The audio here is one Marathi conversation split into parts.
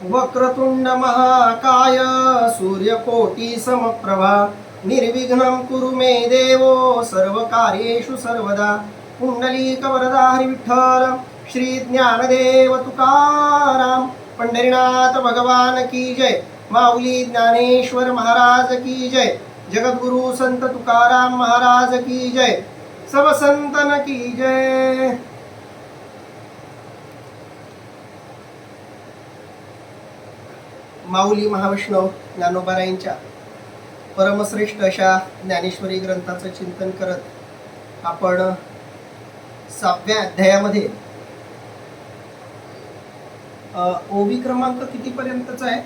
वक्रतुंड महाकाय सूर्यकोटि समप्रभा निर्विघ्नं कुरु मे देवो सर्वकार्येषु सर्वदा। पुंडलीकवरदा हरी विठ्ठल श्री ज्ञानदेव तुकाराम। पंढरीनाथ भगवान की जय। माऊली ज्ञानेश्वर महाराज की जय। जगद्गुरु संत तुकाराम महाराज की जय। सब संतन की जय। माऊली महावैष्णव ज्ञानोबारायांच्या परमश्रेष्ठ अशा ज्ञानेश्वरी ग्रंथाचं चिंतन करत आपण 7व्या अध्यायामध्ये ओवी क्रमांक किती पर्यंतचा आहे?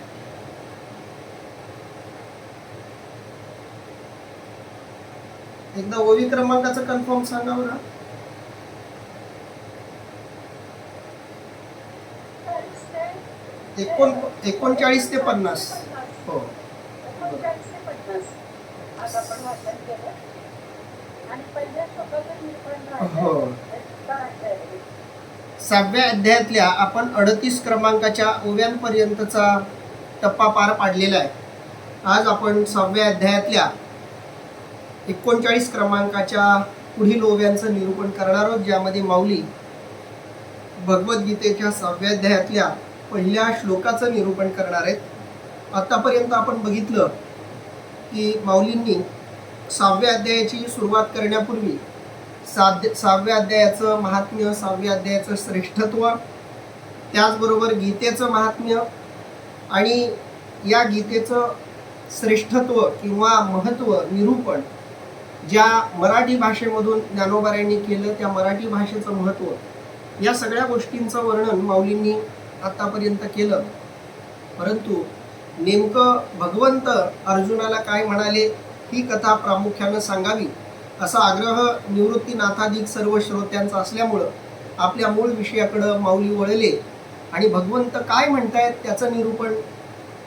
एकदा ओवी क्रमांकाचं कन्फर्म सांगा बरं. 39 ते 50. हो, 7व्या अध्यायातल्या आपण 38 क्रमांकाच्या ओव्यांपर्यंतचा टप्पा पार पाडलेला आहे. आज आपण 7व्या अध्यायातल्या 39 क्रमांकाच्या पुढील ओव्यांचं निरूपण करणार आहोत, ज्यामध्ये माऊली भगवद्गीतेच्या 7व्या अध्यायातल्या पहिल्या श्लोकाचं निरूपण करणार आहेत. आतापर्यंत आपण बघितलं की माऊलींनी 7व्या अध्यायाची सुरुवात करण्यापूर्वी 7व्या अध्यायाचं महात्म्य, 7व्या अध्यायाचं श्रेष्ठत्व, त्याचबरोबर गीतेचं महात्म्य आणि या गीतेचं श्रेष्ठत्व किंवा महत्त्व निरूपण ज्या मराठी भाषेमधून ज्ञानोबारायांनी केलं, त्या मराठी भाषेचं महत्त्व, या सगळ्या गोष्टींचं वर्णन माऊलींनी आतापर्यंत केलं. परंतु नेमकं भगवंत अर्जुनाला काय म्हणाले ही कथा प्रामुख्यानं सांगावी असा आग्रह निवृत्तीनाथाधिक सर्व श्रोत्यांचा असल्यामुळं आपल्या मूळ विषयाकडं माऊली वळले आणि भगवंत काय म्हणतायत त्याचं निरूपण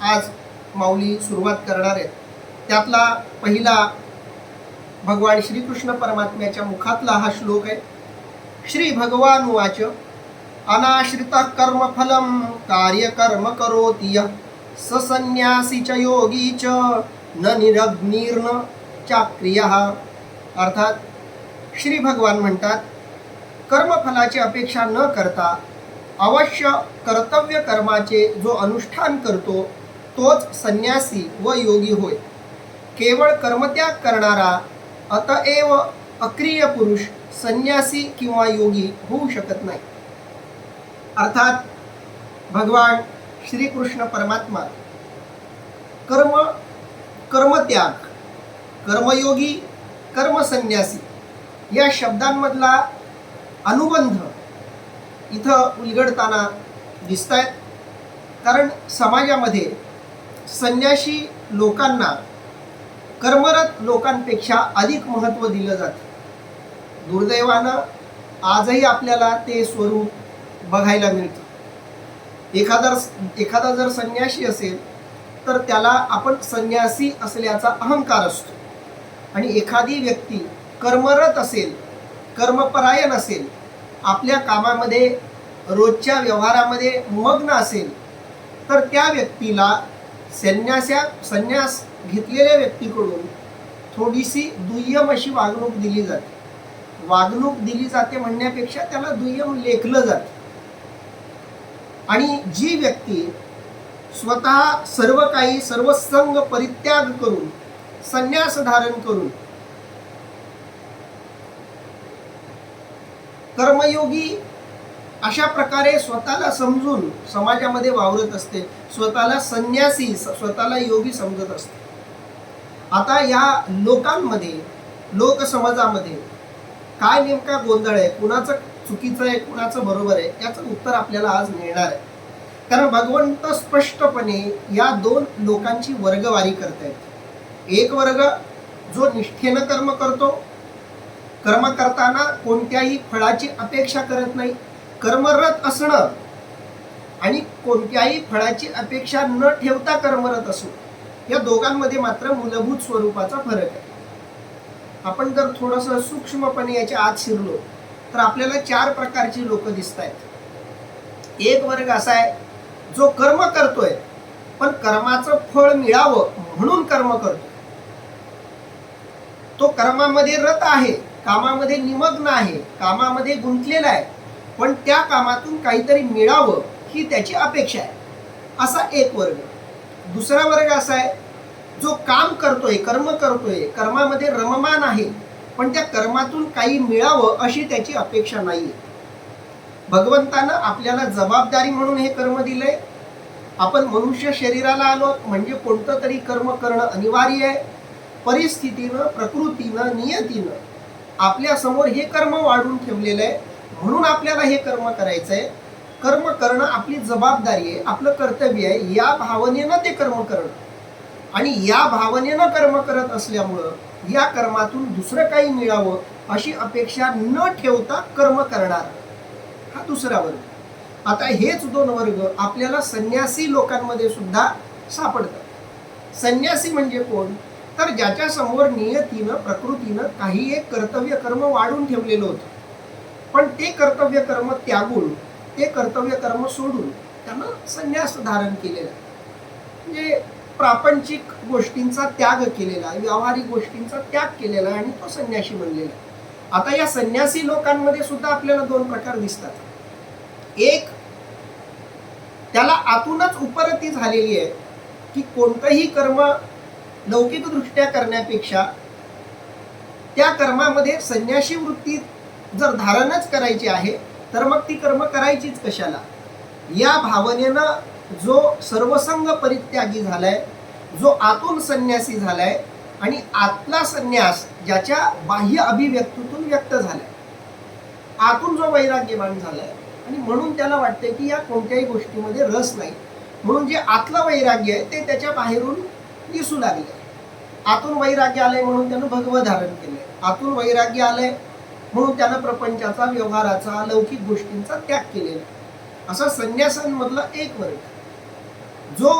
आज माऊली सुरुवात करणार आहेत. त्यातला पहिला भगवान श्रीकृष्ण परमात्म्याच्या मुखातला हा श्लोक आहे. श्री भगवान उवाच अनाश्रित कर्मफलम कार्यकर्म करोति यः स संन्यासी च योगी च न निरग्निर्न चाक्रियः. अर्थात श्री भगवान म्हणतात, कर्मफलाची अपेक्षा न करता अवश्य कर्तव्य कर्माचे जो अनुष्ठान करतो तोच संन्यासी व योगी होय. केवळ कर्मत्याग करणारा अतएव अक्रिय पुरुष संन्यासी किंवा योगी होऊ शकत नाही. अर्थात भगवान श्रीकृष्ण परमात्मा कर्मत्याग, कर्मयोगी, कर्मसन्यासी या शब्दांमधला अनुबंध इथं उलगडताना दिसत आहेत. कारण समाजामध्ये संन्यासी लोकांना कर्मरत लोकांपेक्षा अधिक महत्त्व दिलं जातं. दुर्दैवानं आजही आपल्याला ते स्वरूप बघायला मिळतं. एखादा जर संन्यासी असेल तर त्याला आपण संन्यासी असल्याचा अहंकार असतो, आणि एखादी व्यक्ती कर्मरत असेल, कर्मपरायण असेल, आपल्या कामामध्ये रोजच्या व्यवहारामध्ये मग्न असेल तर त्या व्यक्तीला संन्यास घेतलेल्या व्यक्तीकडून थोडीशी दुय्यम अशी वागणूक दिली जाते. वागणूक दिली जाते म्हणण्यापेक्षा त्याला दुय्यम लेखलं जातं. आणि जी व्यक्ती स्वतः सर्व काही सर्वसंग परित्याग करून संन्यास धारण करून कर्मयोगी अशा प्रकारे स्वतःला समजून समाजामध्ये वावरत असते, स्वतःला संन्यासी, स्वतःला योगी समजत असते. आता या लोकांमध्ये, लोकसमाजामध्ये काय नेमका गोंधळ आहे, कुणाचं चुकीचं आहे, कुणाचं बरोबर आहे, याचं उत्तर आपल्याला आज मिळणार आहे. कारण भगवंत स्पष्टपणे या दोन लोकांची वर्गवारी करतायत. एक वर्ग जो निष्ठेनं कर्म करतो, कर्म करताना कोणत्याही फळाची अपेक्षा करत नाही, कर्मरत असणं आणि कोणत्याही फळाची अपेक्षा न ठेवता कर्मरत असणं, या दोघांमध्ये मात्र मूलभूत स्वरूपाचा फरक आहे. आपण जर थोडंसं सूक्ष्मपणे याच्या आत शिरलो तर आपल्याला 4 प्रकारची लोक दिसत आहेत. एक वर्ग असा आहे जो कर्म करतोय पण कर्माचं फळ मिळावं म्हणून कर्म करतो, तो कर्मामध्ये रत आहे, कामामध्ये निमग्न आहे, कामामध्ये गुंतलेला आहे, पण त्या कामातून काहीतरी मिळावं ही त्याची अपेक्षा आहे, असा एक वर्ग. दुसरा वर्ग असा आहे जो काम करतोय, कर्म करतोय, कर्मामध्ये रममान आहे, पण त्या कर्मातून काही मिळावं अशी त्याची अपेक्षा नाहीये. भगवंतानं आपल्याला जबाबदारी म्हणून हे कर्म दिलंय. आपण मनुष्य शरीराला आलो म्हणजे कोणतं तरी कर्म करणं अनिवार्य आहे. परिस्थितीनं, प्रकृतीनं, नियतीनं आपल्या समोर हे कर्म वाढून ठेवलेलं आहे, म्हणून आपल्याला हे कर्म करायचंय. कर्म करणं आपली जबाबदारी आहे, आपलं कर्तव्य आहे. या भावनेनं ते कर्म करणं आणि या भावनेनं कर्म करत असल्यामुळं या कर्मातून दुसरं काही मिळावं अशी अपेक्षा न ठेवता कर्म करणार, हा दुसरा वर्ग. आता हेच दोन वर्ग आपल्याला संन्यासी लोकांमध्ये सुद्धा सापडतात. संन्यासी म्हणजे कोण? तर ज्याच्या समोर नियतीनं, प्रकृतीनं काही एक कर्तव्य कर्म वाढून ठेवलेलं होतं, पण ते कर्तव्य कर्म त्यागून, ते कर्तव्य कर्म सोडून त्यानं संन्यास धारण केलेला, म्हणजे प्रापंचिक गोष्टींचा त्याग केलेला, व्यावहारिक गोष्टींचा त्याग केलेला आणि तो संन्यासी बनलेला. आता या संन्यासी लोकांमध्ये सुद्धा आपल्याला दोन प्रकार दिसतात. एक, त्याला आतूनच उपरती झालेली आहे की कोणतंही कर्म लौकिकदृष्ट्या करण्यापेक्षा त्या कर्मामध्ये संन्यासी वृत्ती जर धारणच करायची आहे तर मग ती कर्म करायचीच कशाला, या भावनेनं जो सर्वसंग परित्यागी झालाय, जो आतून संन्यासी झालाय आणि आतला संन्यास ज्याच्या बाह्य अभिव्यक्तीतून व्यक्त झालाय, आतून जो वैराग्यवान झालाय आणि म्हणून त्याला वाटते की या कोणत्याही गोष्टीमध्ये रस नाही, म्हणून जे आतलं वैराग्य आहे ते त्याच्या बाहेरून दिसू लागले. आतून वैराग्य आलंय म्हणून त्यानं भगवं धारण केलंय, आतून वैराग्य आलंय म्हणून त्यानं प्रपंचाचा, व्यवहाराचा, लौकिक गोष्टींचा त्याग केलेला. असा संन्यासांमधला एक वर्ग जो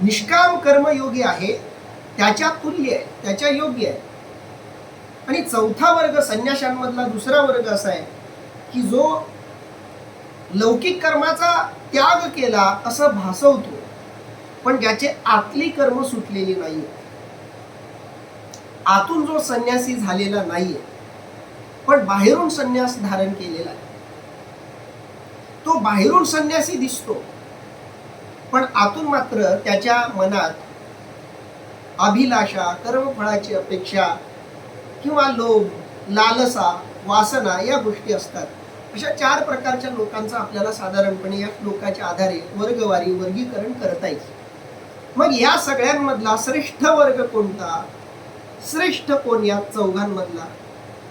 निष्काम कर्मयोगी आहे, त्याच्या तुल्य आहे, त्याच्या योग्य आहे. आणि चौथा वर्ग संन्याशांमधला दुसरा वर्ग असा आहे की जो लौकिक कर्माचा त्याग केला असं भासवतो, पण ज्याचे आतली कर्म सुटलेली नाहीये, आतून जो संन्यासी झालेला नाहीये पण बाहेरून संन्यास धारण केलेला आहे. तो बाहेरून संन्यासी दिसतो पण आतून मात्र त्याच्या मनात अभिलाषा, कर्मफळाची अपेक्षा किंवा लोभ, लालसा, वासना या गोष्टी असतात. अशा चार प्रकारच्या लोकांचा आपल्याला साधारणपणे या श्लोकाच्या आधारे वर्गवारी, वर्गीकरण करता येईल. मग या सगळ्यांमधला श्रेष्ठ वर्ग कोणता, श्रेष्ठ कोण या चौघांमधला?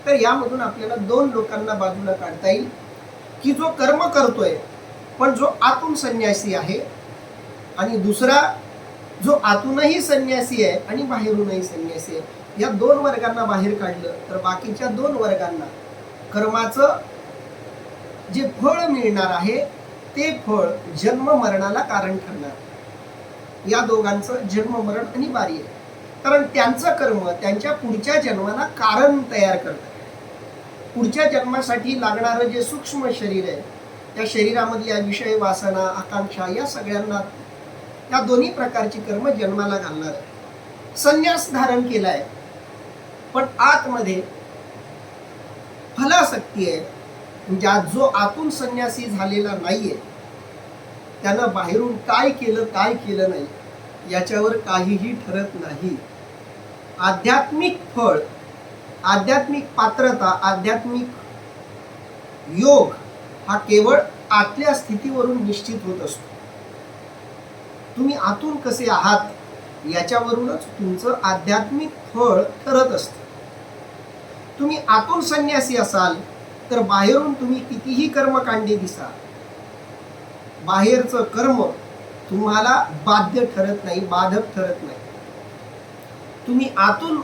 तर यामधून आपल्याला दोन लोकांना बाजूला काढता येईल की जो कर्म करतोय पण जो आतून संन्यासी आहे, आणि दुसरा जो आतूनही संन्यासी आहे आणि बाहेरूनही संन्यासी आहे. या दोन वर्गांना बाहेर काढलं तर बाकीच्या दोन वर्गांना कर्माचं जे फळ मिळणार आहे ते फळ जन्म मरणाला कारण ठरणार. या दोघांचं जन्म मरण अनिवार्य आहे, कारण त्यांचं कर्म त्यांच्या पुढच्या जन्माला कारण तयार करतात. पुढच्या जन्मासाठी लागणारं जे सूक्ष्म शरीर आहे त्या शरीरामधल्या विषय, वासना, आकांक्षा या सगळ्यांना या दोन्ही प्रकारची कर्म जन्माला घालणार आहे. संन्यास धारण केलाय पण आतमध्ये फलासक्ती आहे, म्हणजे जो आतून संन्यासी झालेला नाहीये त्यानं बाहेरून काय केलं काय केलं नाही याच्यावर काहीही ठरत नाही. आध्यात्मिक फळ, आध्यात्मिक पात्रता, आध्यात्मिक योग हा केवळ आतल्या स्थितीवरून निश्चित होत असतो. तुम्ही आतून कसे आहात याच्यावरूनच तुमचं आध्यात्मिक फळ ठरत असतं. तुम्ही आतून संन्यासी असाल तर बाहेरून तुम्ही कितीही कर्मकांडी दिसा, बाहेरचं कर्म तुम्हाला बाध्य ठरत नाही, बाधक ठरत नाही. तुम्ही आतून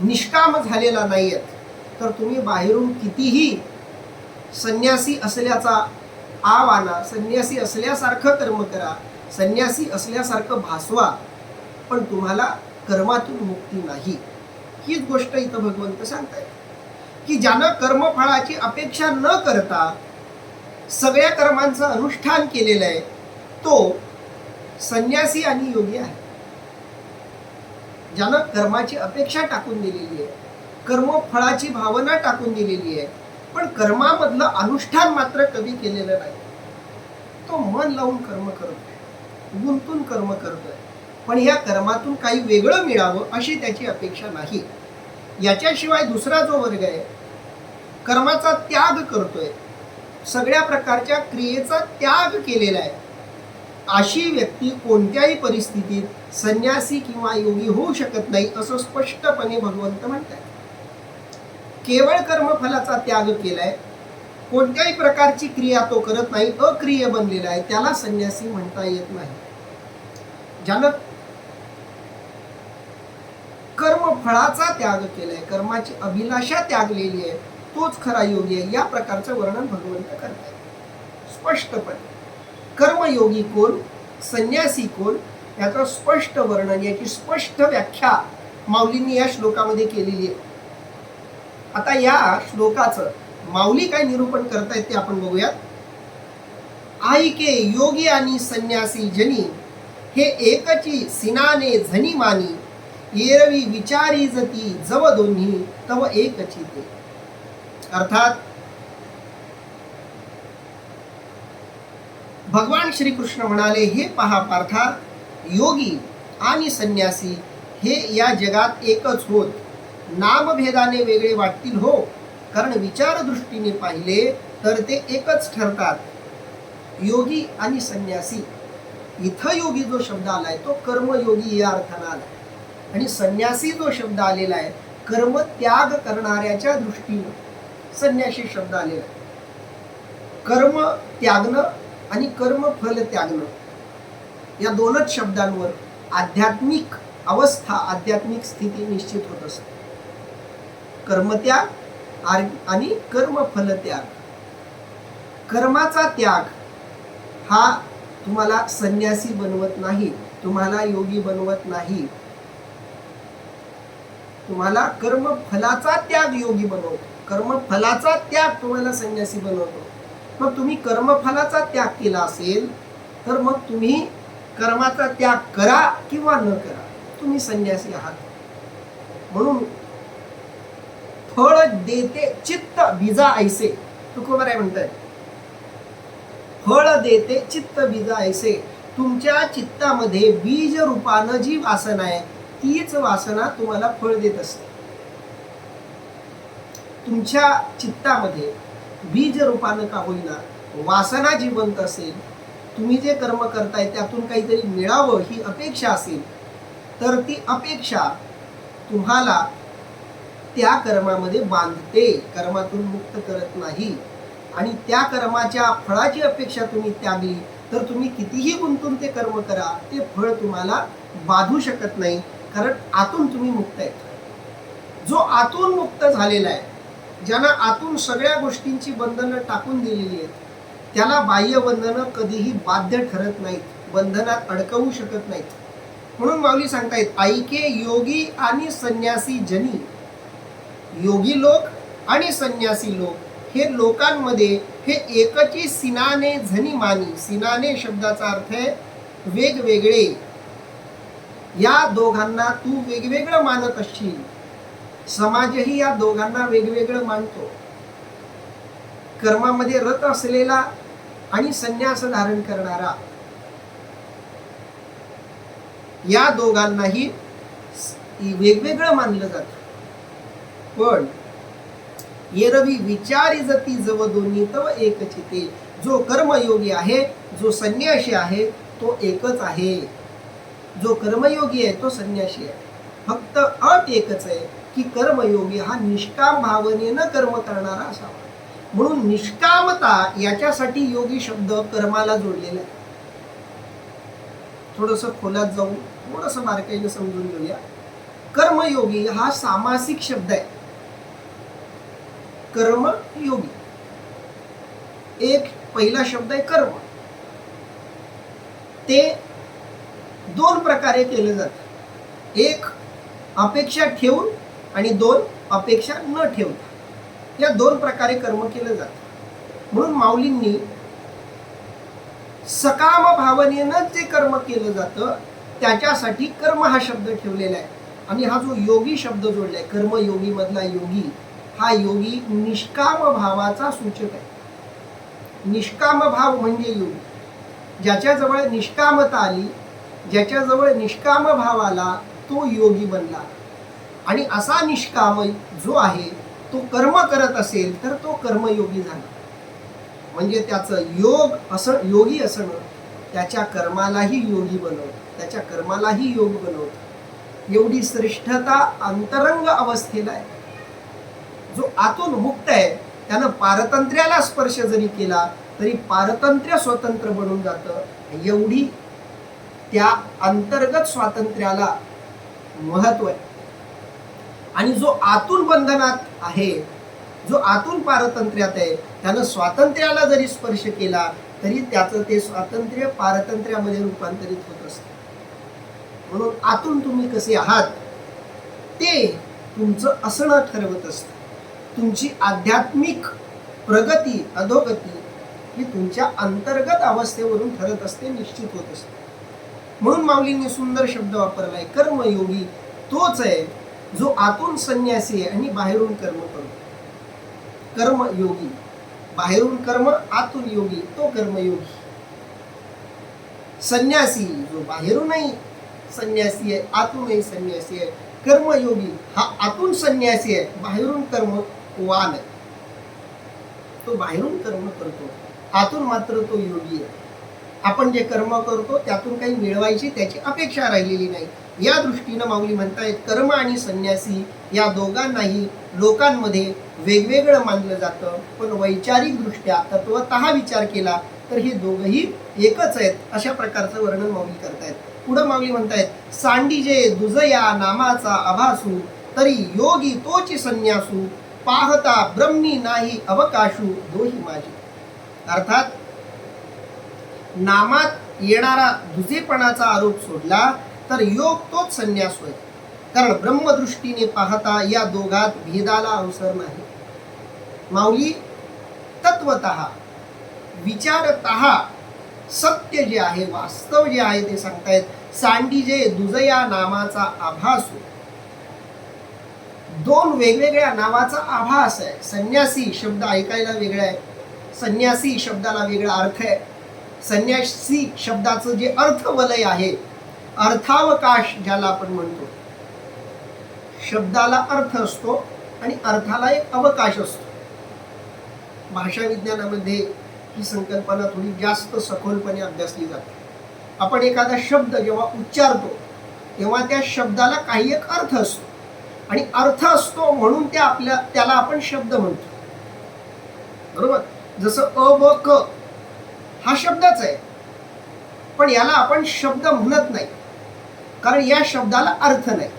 निष्काम झालेला नाहीयेत तर तुम्ही बाहेरून कितीही संन्यासी असल्याचा आवाना, संन्यासी असल्यासारखं कर्म करा, संन्यासी असल्यासारखं भासवा, पण तुम्हाला कर्मातून मुक्ती नाही. हीच गोष्ट इथं भगवंत सांगतायत की ज्यानं कर्मफळाची अपेक्षा न करता सगळ्या कर्मांचं अनुष्ठान केलेलं आहे तो संन्यासी आणि योगी आहे. ज्यानं कर्माची अपेक्षा टाकून दिलेली आहे, कर्मफळाची भावना टाकून दिलेली आहे, पण कर्मामधलं अनुष्ठान मात्र कधी केलेलं नाही. तो मन लावून कर्म करतोय, गुंतून कर्म करतोय, पण या कर्मातून काही वेगळं मिळावं अशी त्याची अपेक्षा नाही. याच्याशिवाय दुसरा जो वर्ग आहे, कर्माचा त्याग करतोय, सगळ्या प्रकारच्या क्रियेचा त्याग केलेला आहे, अशी व्यक्ती कोणत्याही परिस्थितीत संन्यासी किंवा योगी होऊ शकत नाही असं स्पष्टपणे भगवंत म्हणतात. केवळ कर्मफलाचा त्याग केलाय, कोणत्याही प्रकारची क्रिया तो करत नाही, अक्रिय बनलेला आहे, त्याला संन्यासी म्हणता येत नाही. ज्यानं कर्मफळाचा त्याग केलाय, कर्माची अभिलाषा त्यागलेली आहे, तोच खरा योगी आहे. या प्रकारचं वर्णन भगवंत करतात स्पष्टपणे. कर्मयोगी कोण, संन्यासी कोण, याचं स्पष्ट वर्णन, याची स्पष्ट व्याख्या माऊलींनी या श्लोकामध्ये केलेली आहे. आता या श्लोकाचं माऊली काय निरूपण करतायत ते आपण बघूयात. आईके योगी आणि संन्यासी जनी, हे एकची सिनाने झनी मानी, येरवी विचारी जती जव दोन्ही तव एकची ते. अर्थात भगवान श्रीकृष्ण म्हणाले, हे पहा पार्था, योगी आणि संन्यासी हे या जगात एकच होत. नामभेदाने वेगळे वाटतील हो, कारण विचार दृष्टीने पाहिले तर ते एकच ठरतात. योगी आणि संन्यासी, इथं योगी जो शब्द आलाय तो कर्मयोगी या अर्थाने आलाय, आणि संन्यासी जो शब्द आलेला आहे कर्म त्याग करणाऱ्याच्या दृष्टीने संन्यासी शब्द आलेला आहे. कर्म त्यागणं आणि कर्मफल त्यागणं या दोनच शब्दांवर आध्यात्मिक अवस्था, आध्यात्मिक स्थिती निश्चित होत असते. कर्मत्याग आणि कर्मफल त्याग. कर्माचा त्याग हा तुम्हाला संन्यासी बनवत नाही, तुम्हाला योगी बनवत नाही. तुम्हाला कर्मफलाचा त्याग योगी बनवतो, कर्मफलाचा त्याग तुम्हाला संन्यासी बनवतो. मग तुम्ही कर्मफलाचा त्याग केला असेल तर मग तुम्ही कर्माचा त्याग करा किंवा न करा, तुम्ही संन्यासी आहात. म्हणून फळ देते चित्त बीजा ऐसे, तुकोबाराय म्हणतात, फळ देते चित्त बीजा ऐसे. तुमच्या चित्तामध्ये बीज रूपानं जी वासना आहे तीच वासना तुम्हाला फळ देत असते. तुमच्या चित्तामध्ये बीज रूपानं का होईना वासना जिवंत असेल, तुम्ही जे कर्म करताय त्यातून काहीतरी मिळावं ही अपेक्षा असेल, तर ती अपेक्षा तुम्हाला त्या कर्मामध्ये बांधते, कर्मातून मुक्त करत नाही. आणि त्या कर्माच्या फळाची अपेक्षा तुम्ही त्यागली तर तुम्ही कितीही गुंतून ते कर्म करा, ते फळ तुम्हाला बाधू शकत नाही, कारण आतून तुम्ही मुक्त आहे. जो आतून मुक्त झालेला आहे, ज्यानं आतून सगळ्या गोष्टींची बंधनं टाकून दिलेली आहेत, त्याला बाह्य बंधनं कधीही बाध्य ठरत नाहीत, बंधनात अडकवू शकत नाहीत. म्हणून माऊली सांगतायत, ऐके योगी आणि संन्यासी जनी. योगी लोक आणि संन्यासी लोक हे लोकांमध्ये हे एकची सिनाने झनी मानी. सिनाने शब्दाचा अर्थ आहे वेगवेगळे. या दोघांना तू वेगवेगळं मानत असशील, समाजही या दोघांना वेगवेगळं मानतो. कर्मामध्ये रत असलेला आणि संन्यास धारण करणारा, या दोघांनाही वेगवेगळं मानलं जातं. पण येरवी विचारी जती जव दोन्ही तव एकची ते. जो कर्मयोगी आहे, जो संन्यासी आहे, तो एकच आहे. जो कर्मयोगी आहे तो संन्यासी आहे. फक्त अट एकच आहे की कर्मयोगी हा निष्काम भावनेनं कर्म करणारा असावा. म्हणून निष्कामता याच्यासाठी योगी शब्द कर्माला जोडलेला आहे. थोडस खोलात जाऊन थोडस बारकाईनं समजून घेऊया. कर्मयोगी हा सामासिक शब्द आहे. कर्मयोगी एक पहिला शब्द आहे कर्म. ते दोन प्रकारे केलं जातं. एक अपेक्षा ठेवून आणि दोन अपेक्षा न ठेवता. या दोन प्रकारे कर्म केलं जातं. म्हणून माऊलींनी सकाम भावनेनं जे कर्म केलं जातं त्याच्यासाठी कर्म हा शब्द ठेवलेला आहे. आणि हा जो योगी शब्द जोडलाय, कर्मयोगी मधला योगी, हा योगी निष्काम भावाचा सूचक आहे. निष्काम भाव म्हणजे योगी. ज्याच्याजवळ निष्कामता आली, ज्याच्याजवळ निष्काम भाव आला, तो योगी बनला. आणि असा निष्काम जो आहे तो कर्म करत असेल तर तो कर्मयोगी झाला. म्हणजे त्याचं योगी असणं त्याच्या कर्मालाही योगी बनवतं, त्याच्या कर्मालाही योग बनवतं. एवढी श्रेष्ठता अंतरंग अवस्थेला आहे. जो आतून मुक्त आहे त्यानं पारतंत्र्याला स्पर्श जरी केला तरी पारतंत्र्य स्वतंत्र बनून जातं. एवढी त्या अंतर्गत स्वातंत्र्याला महत्व आहे. आणि जो आतून बंधनात आहे, जो आतून पारतंत्र्यात आहे, त्यानं स्वातंत्र्याला जरी स्पर्श केला तरी त्याचं ते स्वातंत्र्य पारतंत्र्यामध्ये रूपांतरित होत असतं. म्हणून आतून तुम्ही कसे आहात ते तुमचं असणं ठरवत असतं. तुमची आध्यात्मिक प्रगती अधोगती ही तुमच्या अंतर्गत अवस्थेवरून ठरत असते, निश्चित होत असते. म्हणून माऊलींनी सुंदर शब्द वापरलाय, कर्मयोगी तोच आहे जो आतून संन्यासी आहे आणि बाहेरून कर्म करतो. कर्मयोगी, बाहेरून कर्म, आतून योगी, तो कर्मयोगी. संन्यासी जो बाहेरूनही संन्यासी आहे, आतूनही संन्यासी आहे. कर्मयोगी हा आतून संन्यासी आहे, बाहेरून कर्मवान आहे. तो बाहेरून कर्म करतो, आतून मात्र तो योगी आहे. आपण जे कर्म करतो त्यातून काही मिळवायची त्याची अपेक्षा राहिलेली नाही. या दृष्टीनं माऊली म्हणतायत कर्म आणि संन्यासी या दोघांनाही लोकांमध्ये वेगवेगळं मानलं जातं, पण वैचारिक दृष्ट्या तत्वतः विचार केला तर हे दोघंही एकच आहेत, अशा प्रकारचं वर्णन माऊली करतायत. पुढं माऊली म्हणतायत, सांडीजे दुजया नामाचा आभासू तरी योगी तोची संन्यासू पाहता ब्रह्मी नाही अवकाशू दोही माझी. अर्थात नामात येणारा दुजेपणाचा आरोप सोडला तर योग तोच संन्यास होय. कारण ब्रह्मदृष्टीने पाहता या दोघात भेदाला अवसर नाही. माऊली तत्वतः विचारतः सत्य जे आहे, वास्तव जे आहे ते सांगतायत. सांडीजे दुजया नामाचा आभास, दोन वेगवेगळ्या नावाचा आभास आहे. संन्यासी शब्द ऐकायला वेगळा आहे, संन्यासी शब्दाला वेगळा अर्थ आहे. संन्यासी शब्दाचं जे अर्थवलय आहे, अर्थावकाश ज्याला आपण म्हणतो, शब्दाला अर्थ असतो आणि अर्थाला एक अवकाश असतो. भाषा विज्ञानामध्ये ही संकल्पना थोडी जास्त सखोलपणे अभ्यासली जाते. आपण एखादा शब्द जेव्हा उच्चारतो तेव्हा त्या शब्दाला काही एक अर्थ असतो आणि अर्थ असतो म्हणून त्याला आपण शब्द म्हणतो, बरोबर. जसं अ ब क हा शब्दच आहे, पण याला आपण शब्द म्हणत नाही कारण या शब्दाला अर्थ नाही.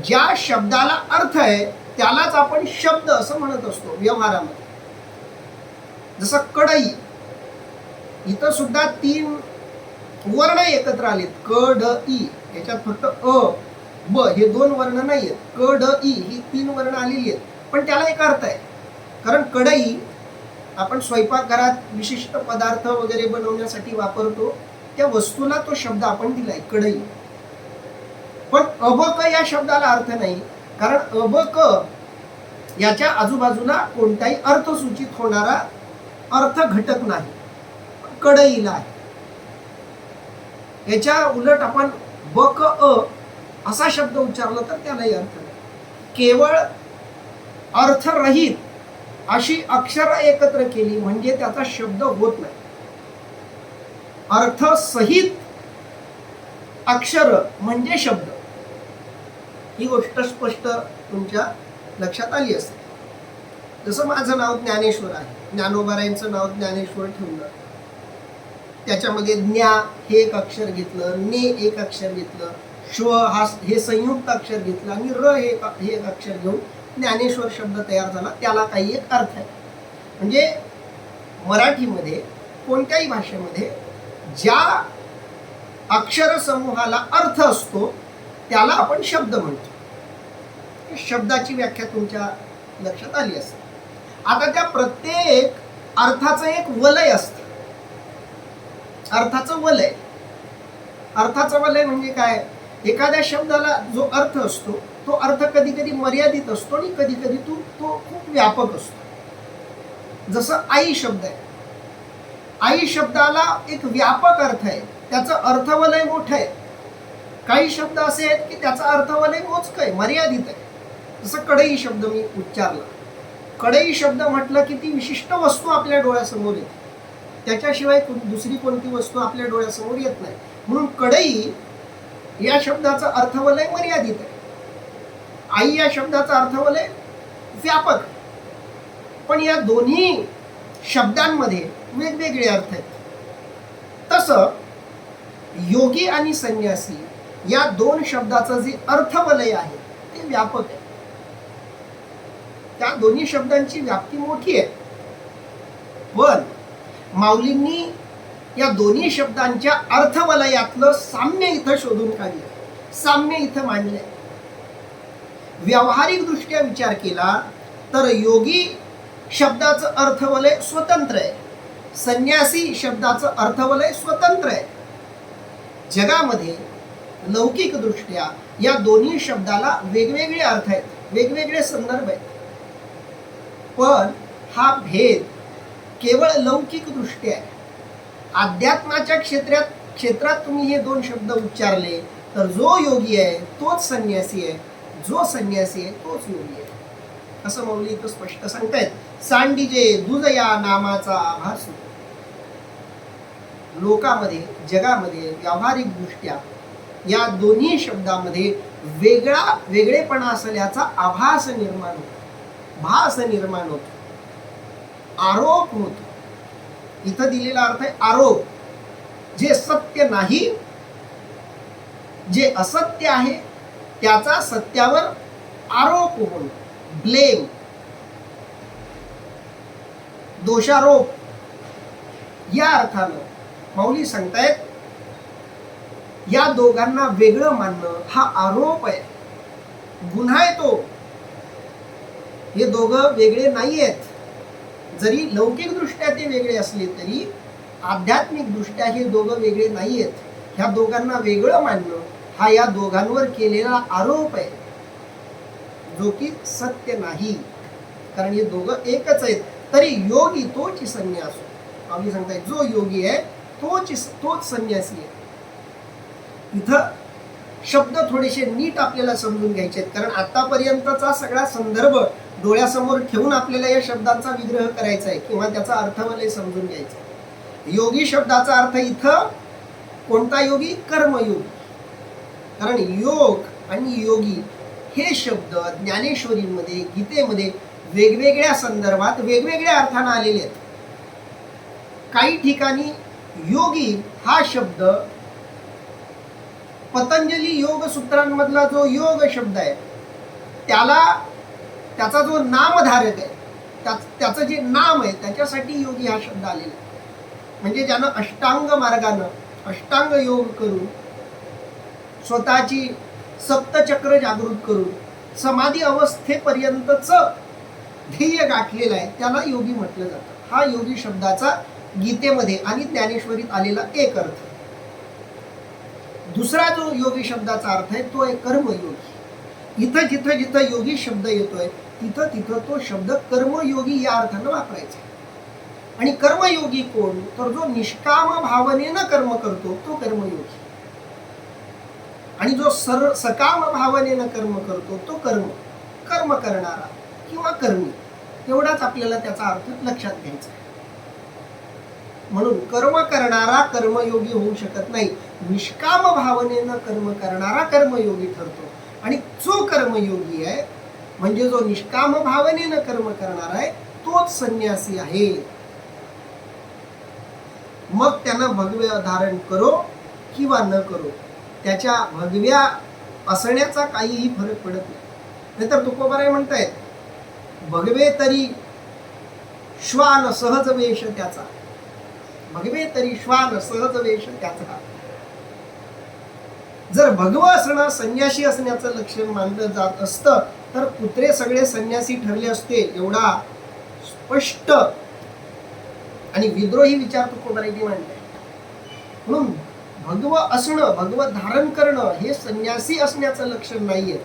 ज्या शब्दाला अर्थ आहे त्यालाच आपण शब्द असं म्हणत असतो व्यवहारामध्ये. जसं कढई, इथं सुद्धा तीन वर्ण एकत्र आलेत, क ड ई. याच्यात फक्त अ ब हे दोन वर्ण नाही आहेत, क ड ई ही तीन वर्ण आलेली आहेत, पण त्याला एक अर्थ आहे. कारण कढई आपण स्वयंपाकघरात विशिष्ट पदार्थ वगैरे बनवण्यासाठी वापरतो, त्या वस्तूला तो शब्द आपण दिलाय कढई. पण अबक या शब्दाला अर्थ नाही, कारण अबक याच्या आजूबाजूला कोणताही अर्थ सूचित होणारा अर्थ घटक नाही, कढईला आहे. याच्या उलट आपण बक अ असा शब्द उच्चारला तर त्यालाही अर्थ नाही. केवळ अर्थरहित अशी अक्षर एकत्र केली म्हणजे त्याचा शब्द होत नाही. अर्थसहित अक्षर म्हणजे शब्द, ही गोष्ट स्पष्ट तुमच्या लक्षात आली असेल. जसं माझं नाव ज्ञानेश्वर आहे, ज्ञानोबारायांचं नाव ज्ञानेश्वर ठेवलं, त्याच्यामध्ये ज्ञा हे एक अक्षर घेतलं, ने एक अक्षर घेतलं, श्व हा हे संयुक्त अक्षर घेतलं आणि र हे एक अक्षर घेऊन ज्ञानेश्वर शब्द तयार झाला. त्याला काही एक अर्थ आहे. म्हणजे मराठीमध्ये कोणत्याही भाषेमध्ये ज्या अक्षर समूहाला अर्थ असतो त्याला आपण शब्द म्हणतो. शब्दाची व्याख्या तुमच्या लक्षात आली असेल. आता त्या प्रत्येक अर्थाचं एक वलय असतं. अर्थाचं वलय. अर्थाचं वलय म्हणजे काय? एखाद्या शब्दाला जो अर्थ असतो तो अर्थ कधी कधी मर्यादित असतो आणि कधी कधी तो खूप व्यापक असतो. जसं आई शब्द आहे, आई शब्दाला एक व्यापक अर्थ आहे, त्याचं अर्थवलय मोठं आहे. काही शब्द असे आहेत की त्याचा अर्थवलय मोजकं आहे, मर्यादित आहे. जसं कढई शब्द मी उच्चारला, कढई शब्द म्हटलं की ती विशिष्ट वस्तू आपल्या डोळ्यासमोर येते, त्याच्याशिवाय दुसरी कोणती वस्तू आपल्या डोळ्यासमोर येत नाही. म्हणून कढई या शब्दाचा अर्थवलय मर्यादित आहे. आई या शब्दाचा अर्थवलय व्यापक. पण या दोन्ही शब्दांमध्ये वेगवेगळे अर्थ आहेत. तसं योगी आणि संन्यासी या दोन शब्दाचं जे अर्थवलय आहे ते व्यापक आहे. त्या दोन्ही शब्दांची व्याप्ती मोठी आहे. पण माऊलींनी या दोन्ही शब्दांच्या अर्थवलयातलं साम्य इथं शोधून काढलं, साम्य इथं मांडलंय. व्यावहारिक दृष्ट्या विचार केला तर योगी शब्दाचं अर्थवलय स्वतंत्र आहे, संन्यासी शब्दाचं अर्थवलय स्वतंत्र आहे. जगामध्ये लौकिक दृष्ट्या या दोन्ही शब्दाला वेगवेगळे अर्थ आहेत, वेगवेगळे संदर्भ आहेत. पण हा भेद केवळ लौकिक दृष्ट्या आहे. अध्यात्माच्या क्षेत्रात तुम्ही हे दोन शब्द उच्चारले तर जो योगी आहे तोच संन्यासी आहे, जो संन्यासी आहे तोच योगी आहे, असं माऊली इथं स्पष्ट सांगतायत. सांडिजे दुजया नामाचा आभास. लोकांमध्ये, जगामध्ये व्यावहारिक दृष्ट्या या दोन्ही शब्दामध्ये वेगळेपणा असल्याचा आभास निर्माण होतो, भास निर्माण होतो, आरोप होतो. इथं दिलेला अर्थ आहे आरोप. जे सत्य नाही, जे असत्य आहे त्याचा सत्यावर आरोप होणं, ब्लेम, दोषारोप. या अर्थानं माऊली सांगतायत या दोघांना वेगळं मानणं हा आरोप आहे, गुन्हा आहे तो. हे दोघं वेगळे नाही आहेत. जरी लौकिक दृष्ट्या ते वेगळे असले तरी आध्यात्मिक दृष्ट्या हे दोघं वेगळे नाही आहेत. ह्या दोघांना वेगळं मानणं हा या दोघांवर केलेला आरोप आहे, जो की सत्य नाही. कारण हे दोघं एकच आहेत. तरी योगी तोच संन्यास. आम्ही सांगताय जो योगी आहे तोच संन्यासी आहे. इथं शब्द थोडेसे नीट आपल्याला समजून घ्यायचे आहेत, कारण आतापर्यंतचा सगळा संदर्भ डोळ्यासमोर ठेवून आपल्याला या शब्दांचा विग्रह करायचा आहे किंवा त्याचा अर्थवलय समजून घ्यायचा आहे. योगी शब्दाचा अर्थ इथं कोणता योगी? कर्मयोगी. कारण योग आणि योगी हे शब्द ज्ञानेश्वरीमध्ये, गीतेमध्ये वेगवेगळ्या संदर्भात वेगवेगळ्या अर्थाने आलेले आहेत. काही ठिकाणी योगी हा शब्द पतंजली योग सूत्रांमधला जो योग शब्द आहे त्याचा जो नामधारक आहे, त्याचं जे नाम आहे त्याच्यासाठी योगी हा शब्द आलेला आहे. म्हणजे ज्यानं अष्टांग मार्गानं अष्टांग योग करून स्वतःची सप्तचक्र जागृत करून समाधी अवस्थेपर्यंतच ध्येय गाठलेलं आहे त्याला योगी म्हटलं जातं. हा योगी शब्दाचा गीतेमध्ये आणि ज्ञानेश्वरीत आलेला एक अर्थ. दुसरा जो योगी शब्दाचा अर्थ आहे तो आहे कर्मयोगी. इथं जिथं योगी शब्द येतोय तिथं तो शब्द कर्मयोगी या अर्थानं वापरायचा. आणि कर्मयोगी कोण? तर जो निष्काम भावनेनं कर्म करतो तो कर्मयोगी. आणि जो सकाम भावनेनं कर्म करतो तो कर्म करणारा किंवा कर्मी. एवढाच आपल्याला त्याचा अर्थ लक्षात घ्यायचा आहे. म्हणून कर्म करणारा कर्मयोगी होऊ शकत नाही. निष्काम भावनेनं कर्म करणारा कर्मयोगी ठरतो. आणि जो कर्मयोगी आहे म्हणजे जो निष्काम भावनेनं कर्म करणार आहे तोच संन्यासी आहे. मग त्यानं भगवे धारण करो किंवा न करो, त्याच्या भगव्या असण्याचा काहीही फरक पडत नाही. नाहीतर तुकोबाराय म्हणतायत भगवे तरी श्वान सहज वेश त्याचा, भगवे तरी श्वान सहज वेश त्याचा. जर भगव असणं संन्यासी असण्याचं लक्षण मानलं जात असतं तर कुत्रे सगळे संन्यासी ठरले असते. एवढा स्पष्ट आणि विद्रोही विचार तुकोबारायांनी मांडलाय. म्हणून भगव असणं, भगवत धारण करणं हे संन्यासी असण्याचं लक्षण नाहीये.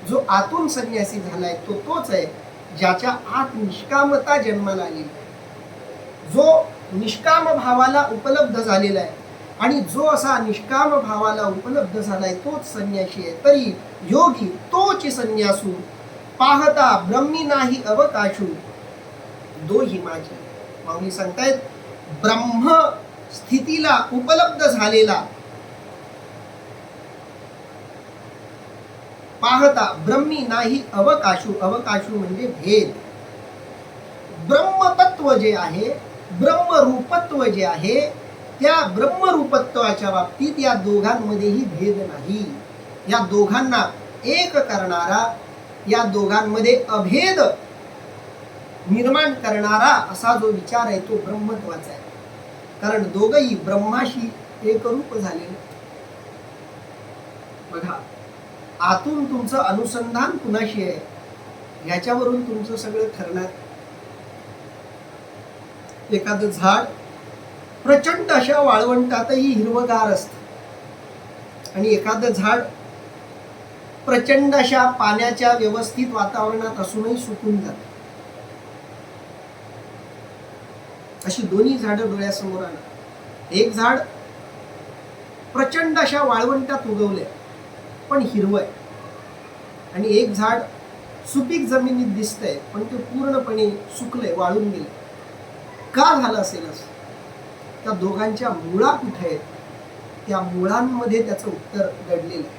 जो आतून संन्यासी झालाय तो तोच आहे ज्याच्या आत निष्कामता जन्माला आलेली आहे, जो निष्काम भावाला उपलब्ध झालेला आहे. आणि जो असा निष्काम भावाला उपलब्ध झालाय तोच संन्यासी आहे. तरी योगी तोच संन्यासू, पाहता ब्रह्मी नाही अवकाशू, दोही माझे. माऊली सांगतायत ब्रह्म स्थितीला उपलब्ध झालेला, पाहता ब्रह्मी नाही अवकाशू. अवकाशू म्हणजे भेद. ब्रह्मतत्व जे आहे, ब्रह्मरूपत्व जे आहे, त्या ब्रह्मरूपत्वाच्या बाबतीत या दोघांमध्येही भेद नाही. या दोघांना एक करणारा, या दोघांमध्ये अभेद निर्माण करणारा असा जो विचार आहे तो ब्रह्मत्वाचा आहे. कारण दोघही ब्रह्माशी एकरूप झाले. बघा, आतून तुमचं अनुसंधान कुणाशी आहे ह्याच्यावरून तुमचं सगळं ठरणार. एखादं झाड प्रचंड अशा वाळवंटातही हिरवगार असतं आणि एखादं झाड प्रचंड अशा पाण्याच्या व्यवस्थित वातावरणात असूनही सुकून जातं. अशी दोन्ही झाडं डोळ्यासमोर आलं. एक झाड प्रचंड अशा वाळवंटात उगवले पण हिरवं आहे, आणि एक झाड सुपीक जमिनीत दिसतंय पण ते पूर्णपणे सुकलंय, वाळून गेले. का झालं असेल असं? त्या दोघांच्या मुळा कुठे आहेत? त्या मुळांमध्ये त्याचं उत्तर दडलेलं आहे.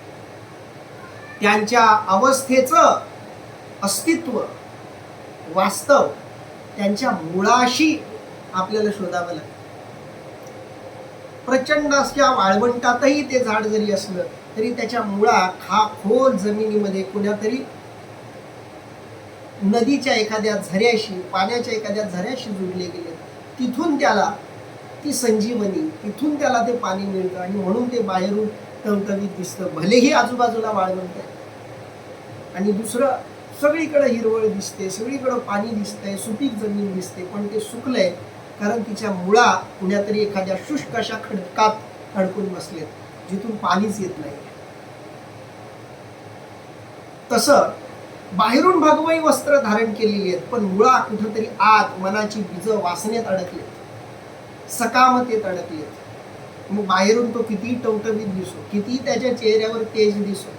त्यांच्या अवस्थेचं अस्तित्व, वास्तव त्यांच्या मुळाशी आपल्याला शोधावं लागतं. प्रचंड अशा वाळवंटातही ते झाड जरी असलं तरी त्याच्या मुळा खोल जमिनीमध्ये कुण्यातरी नदीच्या एखाद्या झऱ्याशी, पाण्याच्या एखाद्या झऱ्याशी जुळले गेले. तिथून त्याला ती संजीवनी, तिथून त्याला ते पाणी मिळतं आणि म्हणून ते बाहेरून टवटवीत दिसतं. भलेही आजूबाजूला वाळवंट आहे आणि दुसरं सगळीकडे हिरवळ दिसते, सगळीकडे पाणी दिसतंय, सुपीक जमीन दिसते, पण ते सुकलंय कारण तिच्या मुळा कुण्यातरी एखाद्या शुष्क अशा खडकात अडकून बसलेत जिथून पाणीच येत नाही. तसं बाहेरून भगवई वस्त्र धारण केलेली आहेत पण मुळा कुठंतरी आत मनाची बीज वासनेत अडकलेत, सकामतेत अडकलेत. मग बाहेरून तो किती टवटवीत दिसो, किती त्याच्या चेहऱ्यावर तेज दिसो,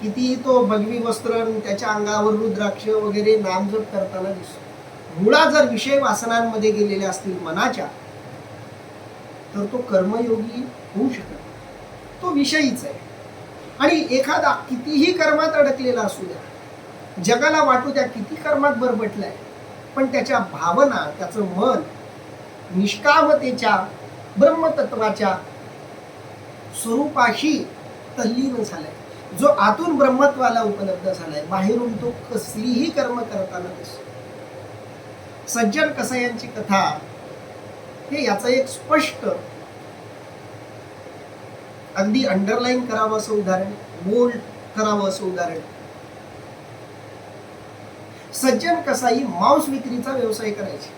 किती तो भगवी वस्त्र त्याच्या अंगावर रुद्राक्ष वगैरे नामजप करताना दिसो, मुळा जर विषय वासनांमध्ये गेलेल्या असतील मनाच्या तर तो कर्मयोगी होऊ शकत, तो विषयीच आहे. आणि एखादा कितीही कर्मात अडकलेला असू द्या, जगाला वाटू द्या किती कर्मात बरबटलाय, पण त्याच्या भावना, त्याचं मन निष्कामतेच्या ब्रह्मतत्वाच्या स्वरूपाशी तल्लीन झालाय. जो आतून ब्रह्मत्वाला उपलब्ध झालाय, बाहेरून तो कसलीही कर्म करताना दिसतो. सज्जन कसायांची कथा हे याचं एक स्पष्ट, अगदी अंडरलाईन करावं असं उदाहरण, बोल्ड करावं असं उदाहरण. सज्जन कसाई मांस विक्रीचा व्यवसाय करायचे.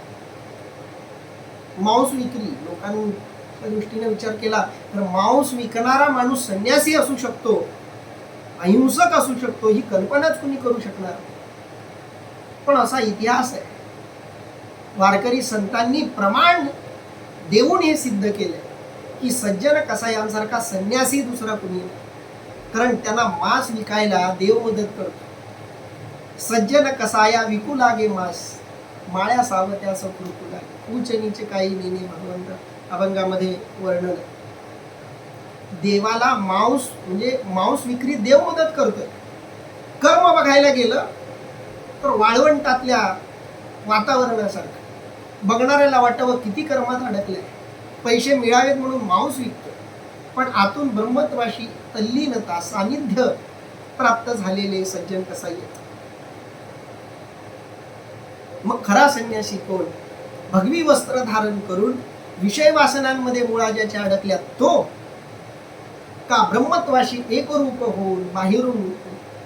मांस विक्री, लोकांच्या दृष्टीने विचार केला तर मांस विकणारा माणूस संन्यासी असू शकतो, अहिंसक असू शकतो, ही कल्पनाच कुणी करू शकणार. पण असा इतिहास आहे. वारकरी संतांनी प्रमाण देऊन हे सिद्ध केले की सज्जन कसायांसारखा संन्यासी दुसरा कुणी नाही. कारण त्यांना मांस विकायला देव मदत करतो. सज्जन कसाया विकू लागे मांस, माळ्या सावत्या सकृतू लागे. उच्च नीच काही नेणे भगवंत अभंगामध्ये वर्णन आहे. देवाला मांस म्हणजे मांस विक्री देव मदत करतोय. कर्म बघायला गेलं तर वाळवंटातल्या वातावरणासारखं बघणाऱ्याला वाटावं किती कर्मात अडकलंय, पैसे मिळावेत म्हणून मांस विकतो, पण आतून ब्रह्मत्वाशी तल्लीनता, सानिध्य प्राप्त झालेले सज्जन कसाई. मग खरा संन्यासी कोण? भगवी वस्त्र धारण करून विषय वासनांमध्ये मुळा ज्याच्या अडकल्या तो, का ब्रह्मत्वाशी एकरूप होऊन बाहेरून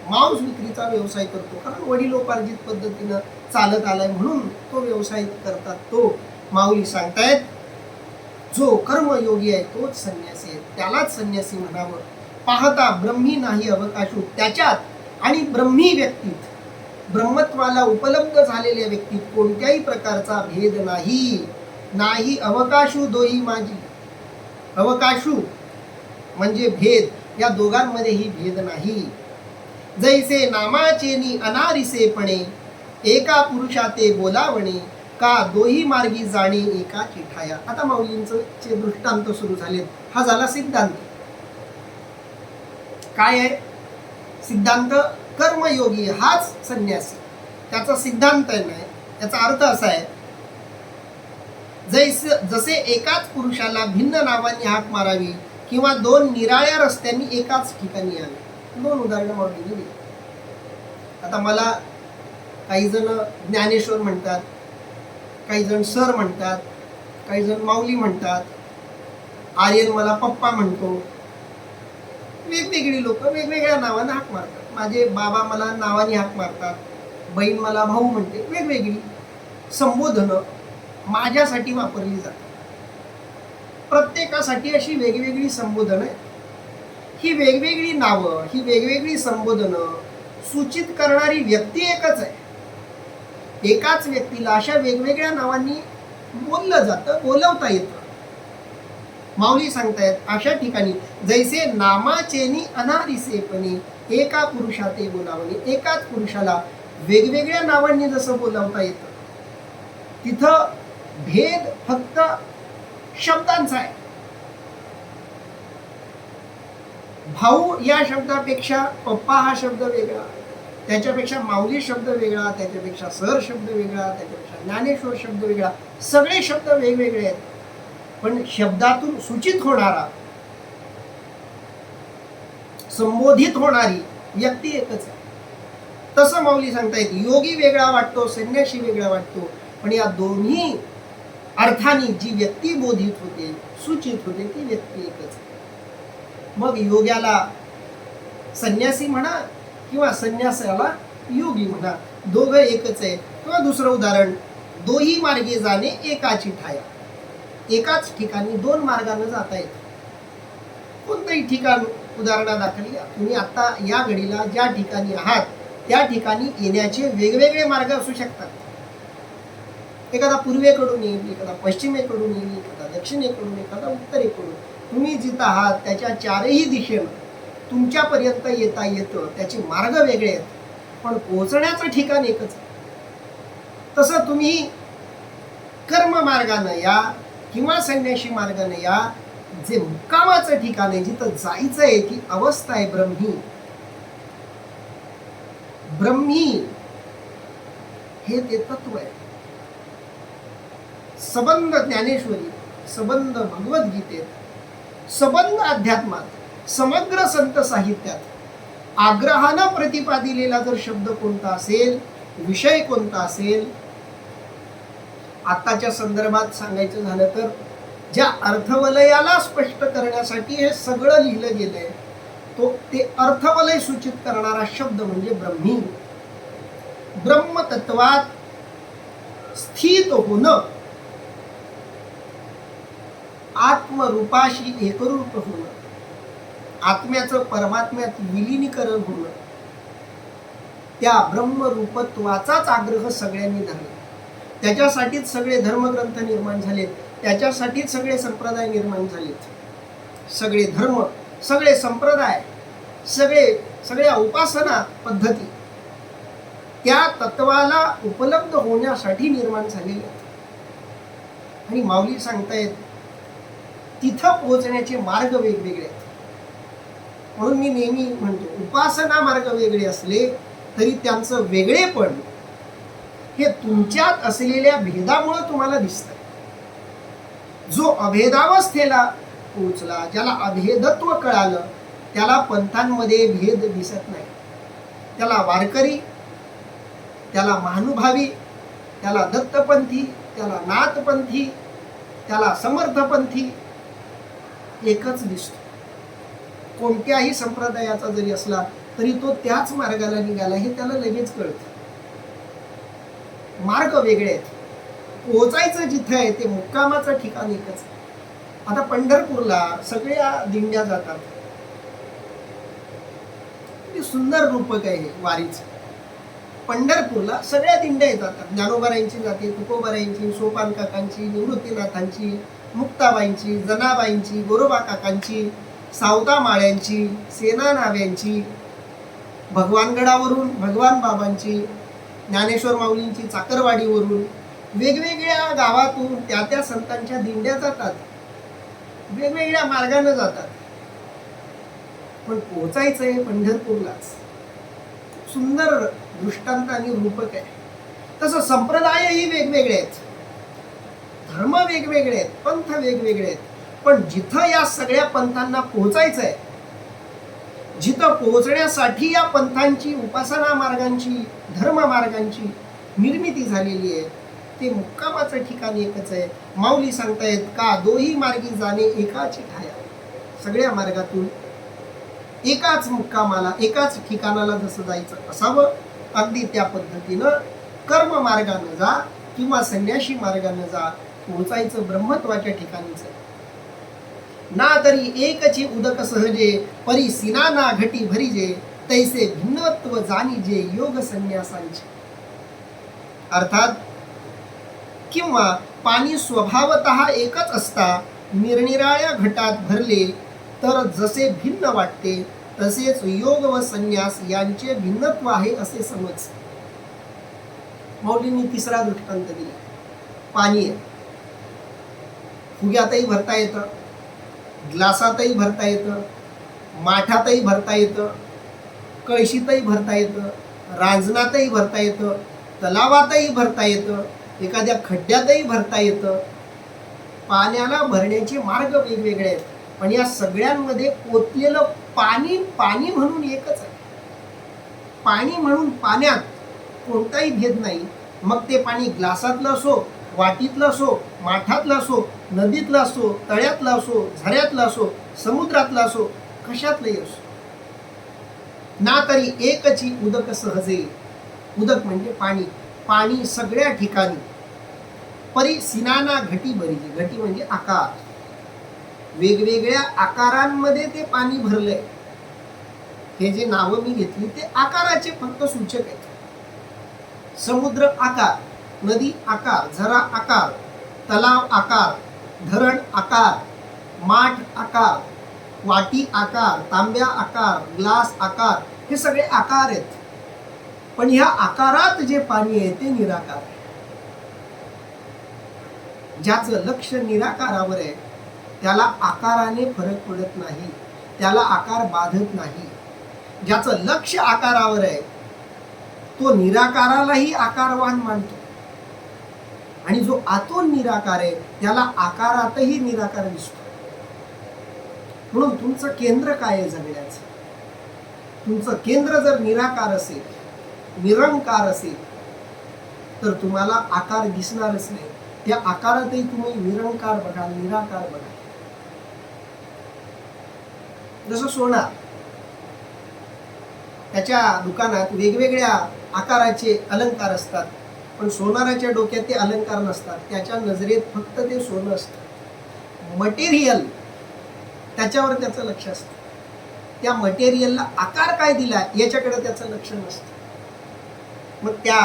मांस विक्रीचा व्यवसाय करतो? कारण वडिलोपार्जित पद्धतीनं चालत आलाय म्हणून तो व्यवसाय करतात तो. माऊली सांगतायत जो कर्मयोगी आहे तोच संन्यासी आहे, त्यालाच संन्यासी म्हणावं. पाहता ब्रह्मी नाही अवकाशू, त्याच्यात आणि ब्रह्मी व्यक्तीत, ब्रह्मत्वाला उपलब्ध झालेल्या व्यक्तीत कोणत्याही प्रकारचा भेद नाही. नाही अवकाशू दोही माझी, अवकाशू म्हणजे भेद, या दोघांमध्येही भेद नाही. जैसे नामाचेनी अनारिसेपणे, एका पुरुषाते बोलावणे, का दोही मार्गी जाणे एका चिठाया. आता माऊलींचे दृष्टांत सुरू झालेत. हा झाला सिद्धांत. काय आहे सिद्धांत? कर्मयोगी हाच संन्यासी. त्याचा सिद्धांत नाही, त्याचा अर्थ असा आहे, जसे एकाच पुरुषाला भिन्न नावांनी हाक मारावी किंवा दोन निराळ्या रस्त्यांनी एकाच ठिकाणी यावे. दोन उदाहरणं माऊलींनी दिली. आता मला काही जण ज्ञानेश्वर म्हणतात, काही जण सर म्हणतात, काही जण माऊली म्हणतात, आर्यन मला पप्पा म्हणतो. वेगवेगळी लोक वेगवेगळ्या नावाने हाक मारतात. माझे बाबा मला नावाने हाक मारतात, बहीण मला भाऊ म्हणते. वेगवेगळी संबोधनं माझ्यासाठी वापरली जातात. प्रत्येकासाठी अशी वेगवेगळी संबोधनं आहेत. ही वेगवेगळी नावं, ही वेगवेगळी संबोधनं सूचित करणारी व्यक्ती एकच आहे. एकाच व्यक्तीला अशा वेगवेगळ्या नावांनी बोललं जातं, बोलवता येतं. माऊली सांगतायत अशा ठिकाणी जैसे नामाचेनी अनारिसेपणे, एका पुरुषाते बोलावणे, एकाच पुरुषाला वेगवेगळ्या नावांनी जसं बोलावता येतं, तिथं भेद फक्त शब्दांचा आहे. भाऊ या शब्दापेक्षा पप्पा हा शब्द वेगळा, त्याच्यापेक्षा माऊली शब्द वेगळा, त्याच्यापेक्षा सर शब्द वेगळा, त्याच्यापेक्षा ज्ञानेश्वर शब्द वेगळा. सगळे शब्द वेगवेगळे आहेत, पण शब्दातून सूचित होणारा, संबोधित होणारी व्यक्ती एकच आहे. तसं माऊली सांगतायत योगी वेगळा वाटतो, संन्यासी वेगळा वाटतो, पण या दोन्ही अर्थाने जी व्यक्ती बोधित होते, सूचित होते, ती व्यक्ती एकच आहे. मग योग्याला संन्यासी म्हणा किंवा संन्यासाला योगी म्हणा, दोघं एकच आहे. किंवा दुसरं उदाहरण, दोही मार्गे जाणे एकाची ठाया. एकाच ठिकाणी दोन मार्गाने जाता येतं. कोणतंही ठिकाण उदाहरणादाखल घ्या. तुम्ही आता या घडीला ज्या ठिकाणी आहात त्या ठिकाणी येण्याचे वेगवेगळे मार्ग असू शकतात. एखादा पूर्वेकडून येईल, एखादा पश्चिमेकडून येईल, एखादा दक्षिणेकडून, एखादा उत्तरेकडून. तुम्ही जिथं आहात त्याच्या चारही दिशेनं तुमच्यापर्यंत येता येतं. त्याचे मार्ग वेगळे आहेत, पण पोहोचण्याचं ठिकाण एकच आहे. तसं तुम्ही कर्म मार्गानं या किंवा संन्यासी मार्गाने या, जे मुक्कामाचं ठिकाण आहे, जिथं जायचं आहे, ती अवस्था आहे ब्रह्मी. ब्रह्मी हे ते तत्व आहे. सबंध ज्ञानेश्वरी, सबंध भगवद्गीतेत, सबंध अध्यात्मात, समग्र संत साहित्यात आग्रहानं प्रतिपादिलेला जर शब्द कोणता असेल, विषय कोणता असेल, आताच्या संदर्भात सांगायचं झालं तर ज्या अर्थवलयाला स्पष्ट करण्यासाठी हे सगळं लिहिलं गेलंय, ते अर्थवलय सूचित करणारा शब्द म्हणजे ब्रह्मी. ब्रह्मतत्वात स्थित होणं, आत्मरूपाशी एकरूप होणं, आत्म्याचं परमात्म्यात विलीनीकरण होणं, त्या ब्रह्मरूपत्वाचाच आग्रह सगळ्यांनी धरला. त्याच्यासाठीच सगळे धर्मग्रंथ निर्माण झालेत, त्याच्यासाठीच सगळे संप्रदाय निर्माण झालेत. सगळे धर्म, सगळे संप्रदाय, सगळ्या उपासना पद्धती त्या तत्वाला उपलब्ध होण्यासाठी निर्माण झालेले आहेत. आणि माऊली सांगतायत तिथं पोहोचण्याचे मार्ग वेगवेगळे आहेत. म्हणून मी नेहमी म्हणतो, उपासना मार्ग वेगळे असले तरी त्यांचं वेगळेपण हे तुमच्यात असलेल्या भेदामुळे तुम्हाला दिसतंय. जो अभेदावस्थेला पोहोचला, ज्याला अभेदत्व कळालं, त्याला पंथांमध्ये भेद दिसत नाही. त्याला वारकरी, त्याला महानुभावी, त्याला दत्तपंथी, त्याला नाथपंथी, त्याला समर्थपंथी एकच दिसतो. कोणत्याही संप्रदायाचा जरी असला तरी तो त्याच मार्गाला निघाला हे त्याला लगेच कळतं. मार्ग वेगळे आहेत, पोहोचायचं जिथे आहे ते मुक्कामाचं ठिकाण एकच आहे. आता पंढरपूरला सगळ्या दिंड्या जातात. किती सुंदर रूपक आहे हे वारीचं. पंढरपूरला सगळ्या दिंड्या येतात. ज्ञानोबारायांची जाते, तुकोबारायांची, सोपान काकांची, निवृत्तीनाथांची, मुक्ताबाईंची, जनाबाईंची, गोरोबा काकांची, सावता माळ्यांची, सेना नाव्यांची, भगवानगडावरून भगवान बाबांची, ज्ञानेश्वर माऊलींची चाकरवाडीवरून, वेगवेगळ्या गावातून त्या त्या संतांच्या दिंड्या जातात, वेगवेगळ्या मार्गाने जातात. पण पोहोचायचंय पंढरपूरलाच. सुंदर दृष्टांत आणि रूपक आहे. तसं संप्रदायही वेगवेगळे आहेत, धर्म वेगवेगळे आहेत, पंथ वेगवेगळे आहेत. पण जिथं या सगळ्या पंथांना पोहोचायचंय, जिथं पोहोचण्यासाठी या पंथांची, उपासना मार्गांची, धर्म मार्गांची निर्मिती झालेली आहे, ते मुक्कामाचं ठिकाण एकच आहे. माऊली सांगतायत का दोही मार्गी जाणे एकाची ठाया. सगळ्या मार्गातून एकाच मुक्कामाला, एकाच ठिकाणाला जसं जायचं असावं, अगदी त्या पद्धतीनं कर्म मार्गानं जा किंवा संन्यासी मार्गानं जा, पोहोचायचं ब्रह्मत्वाच्या ठिकाणीच. ना तरी एकची उदक सहजे, परी सिनाना घटी भरीजे, तैसे भिन्नत्व जाणीजे योग संन्यासांचे. अर्थात किंवा पाणी स्वभावतः एकच असता निरनिराळ्या घटात भरले तर जसे भिन्न वाटते, तसेच योग व संन्यास यांचे भिन्नत्व आहे असे समज. माऊलींनी तिसरा दृष्टांत दिला. पाणी आहे, फुग्यातही भरता येतं, ग्लासातही भरता येतं, माठातही भरता येतं, कळशीतही भरता येतं, रांजणातही भरता येतं, तलावातही भरता येतं, एखाद्या खड्ड्यातही भरता येतं. पाण्याला भरण्याचे मार्ग वेगवेगळे आहेत, पण या सगळ्यांमध्ये पोचलेलं पाणी पाणी म्हणून एकच आहे. पाणी म्हणून पाण्यात कोणताही भेद नाही. मग ते पाणी ग्लासातलं असो, वाटीतलं असो, माठातलं असो, नदीतलं असो, तळ्यातलं असो, झऱ्यातलं असो, समुद्रातलं असो, कशातलंही असो. ना तरी एकची उदक सहजे. उदक म्हणजे पाणी. पाणी सगळ्या ठिकाणी. परी सिनाना घटी भरीजे. घटी म्हणजे आकार. वेगवेगळ्या आकारांमध्ये ते पाणी भरलंय. हे जे नावं मी घेतली ते आकाराचे फक्त सूचक आहेत. समुद्र आकार, नदी आकार, झरा आकार, तलाव आकार, धरण आकार, माठ आकार, वाटी आकार, तांब्या आकार, ग्लास आकार, हे सगळे आकार आहेत. पण ह्या आकारात जे पाणी आहे ते निराकार आहे. ज्याचं लक्ष निराकारावर आहे त्याला आकाराने फरक पडत नाही, त्याला आकार बाधत नाही. ज्याचं लक्ष आकारावर आहे तो निराकारालाही आकारवान मानतो, आणि जो आतून निराकार आहे त्याला आकारातही निराकार दिसतो. म्हणून तुमचं केंद्र काय आहे जगण्याचं? तुमचं केंद्र जर निराकार असेल, निरंकार असेल, तर तुम्हाला आकार दिसणारच नाही. त्या आकारातही तुम्ही निरंकार बघा, निराकार बघा. जसं सोनार, त्याच्या दुकानात वेगवेगळ्या आकाराचे अलंकार असतात, पण सोनाराच्या डोक्यात ते अलंकार नसतात. त्याच्या नजरेत फक्त ते सोनं असतं. मटेरियल, त्याच्यावर त्याचं लक्ष असतं. त्या मटेरियलला आकार काय दिला याच्याकडे त्याचं लक्ष नसतं. मग त्या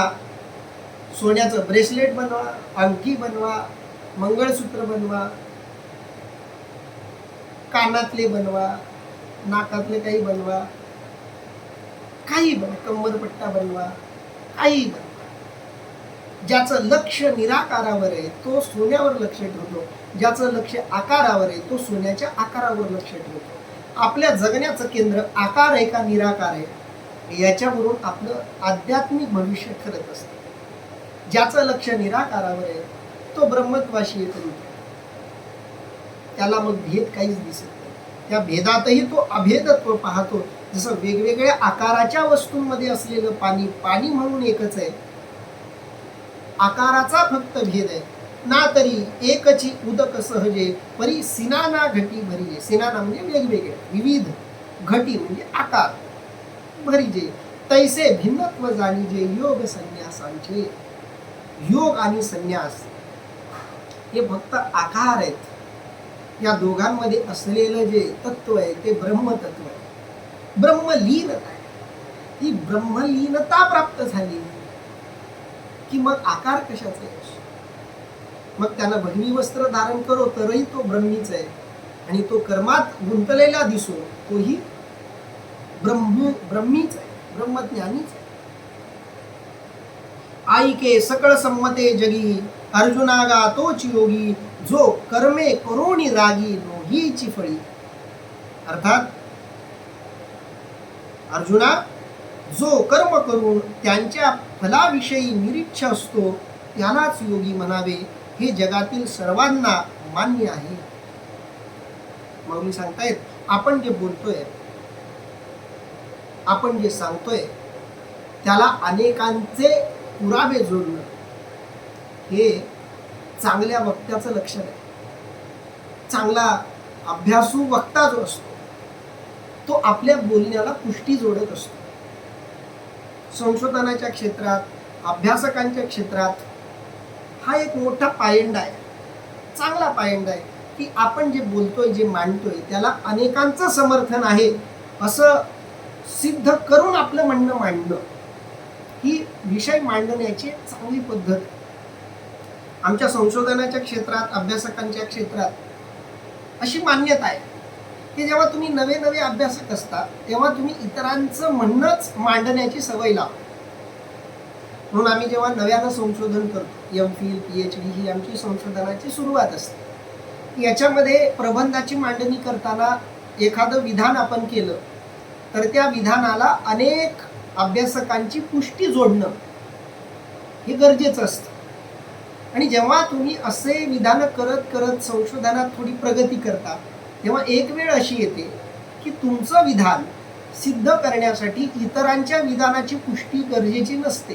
सोन्याचं ब्रेसलेट बनवा, अंगठी बनवा, मंगळसूत्र बनवा, कानातले बनवा, नाकातले काही बनवा, काही बनवा, कंबरपट्टा बनवा, काही बनवा. ज्याचं लक्ष निराकारावर आहे तो सोन्यावर लक्ष ठेवतो, ज्याचं लक्ष आकारावर आहे तो सोन्याच्या आकारावर लक्ष ठेवतो. आपल्या जगण्याचं केंद्र आकार आहे का निराकार आहे याच्यावरून आपलं आध्यात्मिक भविष्य ठरत असतं. ज्याचं लक्ष निराकारावर आहे तो ब्रह्मत्वाशी येतो, त्याला मग भेद काहीच दिसत नाही. त्या भेदातही तो अभेदत्व पाहतो. जसं वेगवेगळ्या आकाराच्या वस्तूंमध्ये असलेलं पाणी पाणी म्हणून एकच आहे, आकाराचा फक्त भेद आहे. ना तरी एकची उदक सहजे, परी सिनाना घटी भरीजे. सिनाना म्हणजे वेगवेगळे, विविध, घटी म्हणजे आकार, भरीजे तैसे भिन्नत्व जाणीजे योग संन्यासांचे. योग आणि संन्यास हे फक्त आकार आहेत, या दोघांमध्ये असलेलं जे तत्व आहे ते ब्रह्मतत्व आहे, ब्रह्मलीनता आहे. ही ब्रह्मलीनता प्राप्त झाली की मग आकार कशाचा आहे? मग त्यानं भगवी वस्त्र धारण करो तरीही तो ब्रह्मीच आहे, आणि तो कर्मात गुंतलेला दिसो तोही ब्रह्मीच आहे, ब्रह्मज्ञानीच आहे. आईके सकळ संमते जगी, अर्जुनागा तोच योगी, जो कर्मे करोनी रागी नोहीची फळी. अर्थात अर्जुना, जो कर्म करून त्यांच्या फलाविषयी निरीच्छ असतो त्यालाच योगी म्हणावे, हे जगातील सर्वांना मान्य आहे. माऊली सांगतायत, आपण जे बोलतोय, आपण जे सांगतोय त्याला अनेकांचे पुरावे जोडणं हे चांगल्या वक्त्याचं लक्षण आहे. चांगला अभ्यासू वक्ता जो असतो तो आपल्या बोलण्याला पुष्टी जोडत असतो. संशोधनाच्या क्षेत्रात, अभ्यासकांच्या क्षेत्रात हा एक मोठा पायंडा आहे, चांगला पायंडा आहे की आपण जे बोलतोय, जे मांडतोय त्याला अनेकांचं समर्थन आहे असं सिद्ध करून आपलं म्हणणं मांडणं ही विषय मांडण्याची चांगली पद्धत. आमच्या संशोधनाच्या क्षेत्रात, अभ्यासकांच्या क्षेत्रात अशी मान्यता आहे की जेव्हा तुम्ही नवे नवे अभ्यासक असता तेव्हा तुम्ही इतरांचं म्हणणंच मांडण्याची सवय लावा. म्हणून आम्ही जेव्हा नव्यानं संशोधन करतो, MPhil PhD ही आमची संशोधनाची सुरुवात असते. याच्यामध्ये प्रबंधाची मांडणी करताना एखादं विधान आपण केलं तर त्या विधानाला अनेक अभ्यासकांची पुष्टी जोडणं हे गरजेचं असतं. आणि जेव्हा तुम्ही असे विधान करत करत संशोधनात थोडी प्रगती करता तेव्हा एक वेळ अशी येते की तुमचं विधान सिद्ध करण्यासाठी इतरांच्या विधानाची पुष्टी गरजेची नसते,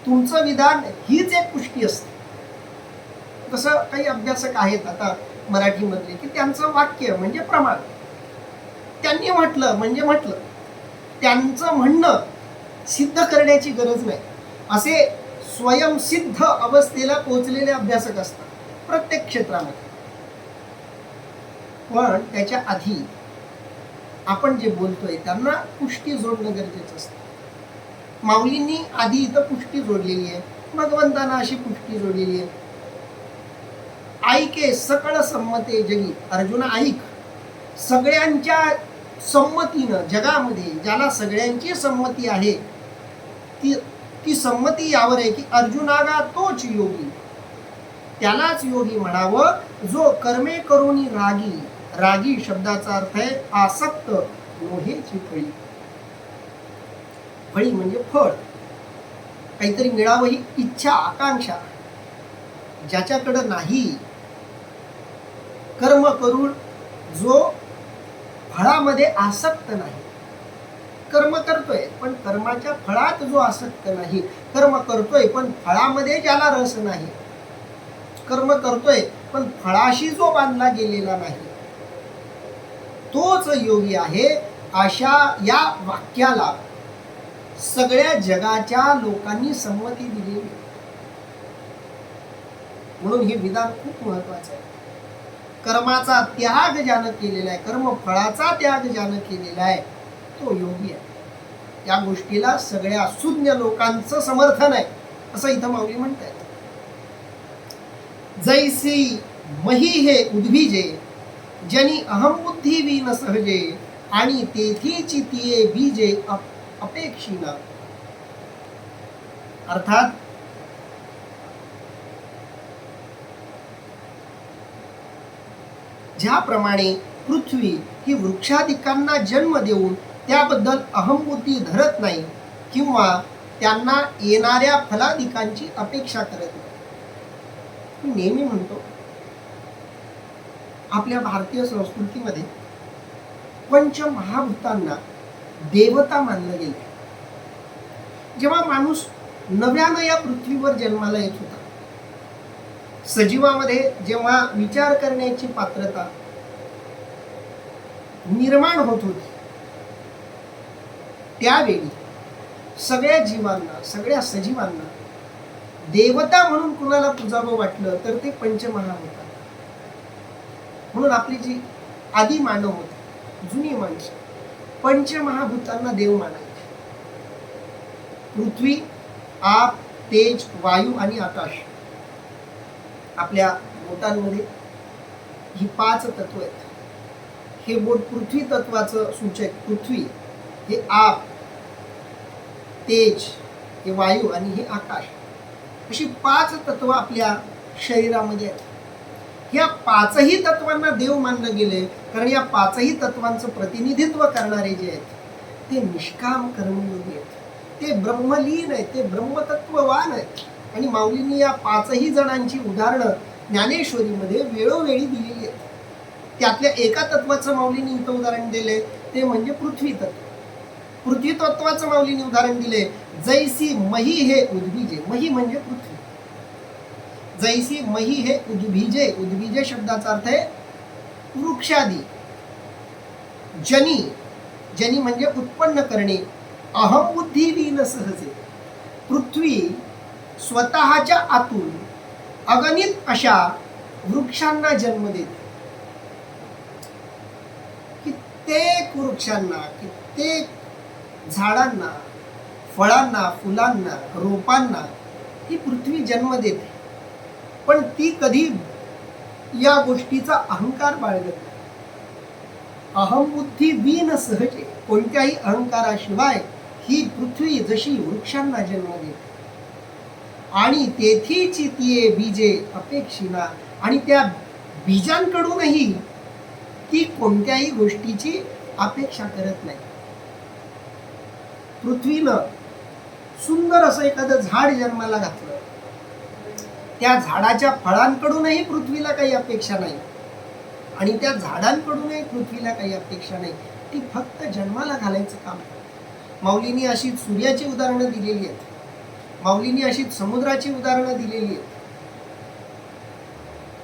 तुमचं विधान हीच एक पुष्टी असते. तसं काही अभ्यासक आहेत आता मराठीमधले की त्यांचं वाक्य म्हणजे प्रमाण, त्यांनी म्हटलं म्हणजे म्हटलं, त्यांचं म्हणणं सिद्ध करण्याची गरज नाही असे स्वयंसिद्ध अवस्थेला पोहोचलेले अभ्यासक असतात प्रत्येक क्षेत्रामध्ये. पण त्याच्या आधी आपण जे बोलतोय त्यांना पुष्टी जोडणं गरजेचं असतं. माऊलींनी आधी इथं पुष्टी जोडलेली आहे, भगवंतांना अशी पुष्टी जोडलेली आहे. ऐके सकळ संमते जगी, अर्जुना ऐक, सगळ्यांच्या संमतीनं जगामध्ये ज्याला सगळ्यांची संमती आहे ती संमती यावर आहे की अर्जुनागा तोच योगी, त्यालाच योगी म्हणावं, जो कर्मे करून रागी. रागी शब्दाचा अर्थ आहे आसक्त, मोहेची फळी. फळी म्हणजे फळ, काहीतरी मिळावं ही इच्छा, आकांक्षा ज्याच्याकडे नाही. कर्म करून जो फळामध्ये आसक्त नाही, कर्म करतोय पण कर्माच्या फळात जो आसक्त नाही, कर्म करतोय पण फळामध्ये ज्याला रस नाही, कर्म करतोय पण फळाशी जो बांधला गेलेला नाही, तोच योगी आहे. अशा या वाक्याला सगळ्या जगाच्या लोकांनी संमती दिलेली, म्हणून हे विधान खूप महत्वाचं आहे. कर्माचा त्याग ज्यानं केलेला आहे, कर्म फळाचा त्याग ज्यानं केलेला आहे तो योगी आहे. या गोष्टीला सगळ्या सुज्ञ लोकांचं समर्थन आहे असं इथं माऊली म्हणतात. जैसी मही हे उद्भिजे, जनी अहमबुद्धी विन सहजे, आणि तेथीची तिये बीजे अपेक्षिना. अर्थात ज्याप्रमाणे पृथ्वी ही वृक्षादिकांना जन्म देऊन त्याबद्दल अहमबुद्धी धरत नाही किंवा त्यांना येणाऱ्या फलादिकांची अपेक्षा करत नाही. मी नेहमी म्हणतो आपल्या भारतीय संस्कृतीमध्ये पंचमहाभूतांना देवता मानलं गेलं. जेव्हा माणूस नव्यानं या पृथ्वीवर जन्माला येत होता, सजीवामध्ये जेव्हा विचार करण्याची पात्रता निर्माण होत होती त्यावेळी सगळ्या जीवांना, सगळ्या सजीवांना देवता म्हणून कुणाला पूजावं वाटलं तर ते पंचमहाभूत. म्हणून आपली जी आदी मानव होते, जुनी माणसं, पंचमहाभूतांना देव मानायचे. पृथ्वी, आप, तेज, वायू आणि आकाश. आपल्या बोटांमध्ये ही 5 तत्व आहेत. हे बोट पृथ्वी तत्वाचं सूचक. पृथ्वी हे आप, तेज हे वायू आणि हे आकाश, अशी 5 तत्व आपल्या शरीरामध्ये आहेत. या 5ही तत्वांना देव मानलं गेले, कारण या 5ही तत्वांचं प्रतिनिधित्व करणारे जे आहेत ते निष्काम कर्मयोगी आहेत, ते ब्रह्मलीन आहेत, ते ब्रह्मतत्ववान आहेत. आणि माऊलींनी या 5ही जणांची उदाहरणं ज्ञानेश्वरीमध्ये वेळोवेळी दिलेली आहेत. त्यातल्या एका तत्वाचं माऊलींनी इथं उदाहरण दिले, ते म्हणजे पृथ्वी तत्व. पृथ्वी तत्वाचं माऊलींनी उदाहरण दिले, जैसी मही हे उद्भिजे. मही म्हणजे पृथ्वी. जैसी मही हे उद्भिजे. उद्भिजे शब्दाचा अर्थ आहे वृक्षादी. जनी, जनी म्हणजे उत्पन्न करणे. अहम बुद्धी लीन सहजे. पृथ्वी स्वतःच्या आतून अगणित अशा वृक्षांना जन्म देते. कित्येक वृक्षांना, कित्येक झाडांना, फळांना, फुलांना, रोपांना ही पृथ्वी जन्म देते. पण ती कधी या गोष्टीचा अहंकार बाळगत नाही. अहमबुद्धी वीन सहजे. कोणत्याही अहंकाराशिवाय ही पृथ्वी जशी वृक्षांना जन्म देते. आणि तेथीची तिये बीजे अपेक्षिना. आणि त्या बीजांकडूनही ती कोणत्याही गोष्टीची अपेक्षा करत नाही. पृथ्वीनं सुंदर असं एखादं झाड जन्माला घातलं, त्या झाडाच्या फळांकडूनही पृथ्वीला काही अपेक्षा नाही आणि त्या झाडांकडूनही पृथ्वीला काही अपेक्षा नाही. ती फक्त जन्माला घालायचं काम करते. माऊलींनी अशी सूर्याची उदाहरणं दिलेली आहेत. माऊलींनी अशी समुद्राची उदाहरणं दिलेली आहेत.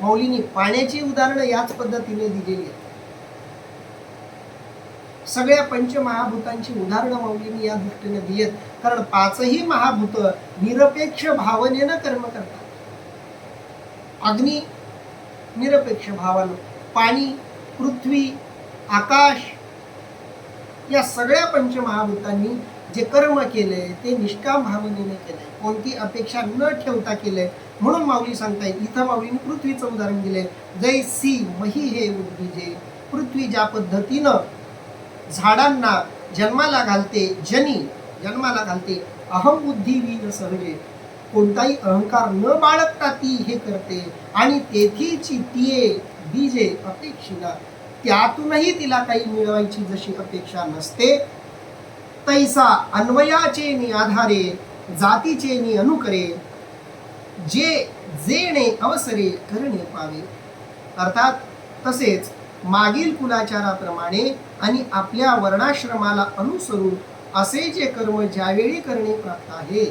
माऊलींनी पाण्याची उदाहरणं याच पद्धतीने दिलेली आहेत. सगळ्या पंचमहाभूतांची उदाहरणं माऊलींनी या दृष्टीने दिली आहेत, कारण 5ही महाभूत निरपेक्ष भावनेनं कर्म करतात. अग्नी निरपेक्ष भावानं, पाणी, पृथ्वी, आकाश, या सगळ्या पंचमहाभूतांनी जे कर्म केले ते निष्काम भावनेने केले, कोणती अपेक्षा न ठेवता केले. म्हणून माऊली सांगतायत, इथं माऊलीने पृथ्वीचं उदाहरण दिले, जैसी मही हे उद्भिजे. पृथ्वी ज्या पद्धतीनं झाडांना जन्माला घालते, जनी जन्माला घालते, अहम बुद्धी वीन सहजे, कोणताही अहंकार न बाळगता ती हे करते. आणि तेथीची तिये बीजे अपेक्षिना. त्यातूनही तिला काही मिळवायची जशी अपेक्षा नसते, तैसा अन्वयाचे नि आधारे जातीचे नि अनुकरे जे जेणे अवसरे करणे पावे. अर्थात तसेच मागील कुलाचाराप्रमाणे आणि आपल्या वर्णाश्रमाला अनुसरून असे जे कर्म ज्यावेळी करणे प्राप्त आहे,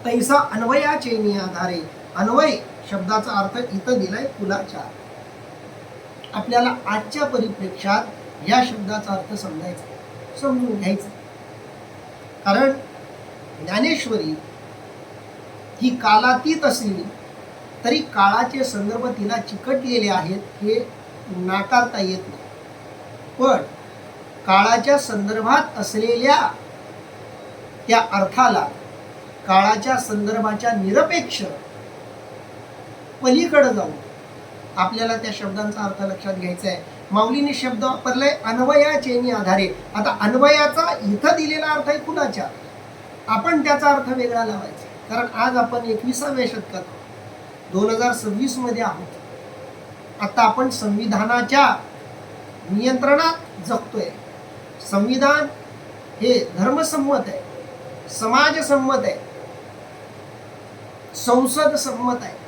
तैसा अन्वयाचे नि आधारे. अन्वय शब्दाचा अर्थ इथं दिलाय कुलाचार. आपल्याला आजच्या परिप्रेक्षात या शब्दाचा अर्थ समजायचा, समजून घ्यायचा. कारण ज्ञानेश्वरी ही कालातीत असली तरी काळाचे संदर्भ तिला चिकटलेले आहेत हे नाकारता येत नाही. पण काळाच्या संदर्भात असलेल्या त्या अर्थाला, काळाच्या संदर्भाच्या निरपेक्ष पलीकडे जाऊन आपल्याला त्या शब्दांचा अर्थ लक्षात घ्यायचा आहे. माऊलीने शब्द वापरलाय अन्वयाचे नि आधारे. आता अन्वयाचा इथं दिलेला अर्थ आहे कुलाचार. आपण त्याचा अर्थ वेगळा लावायचा, कारण आज आपण 21व्या शतकात 2026 मध्ये आहोत. आता आपण संविधानाच्या नियंत्रणात जगतोय. संविधान हे धर्मसंमत आहे, समाजसंमत आहे, संसद संमत आहे.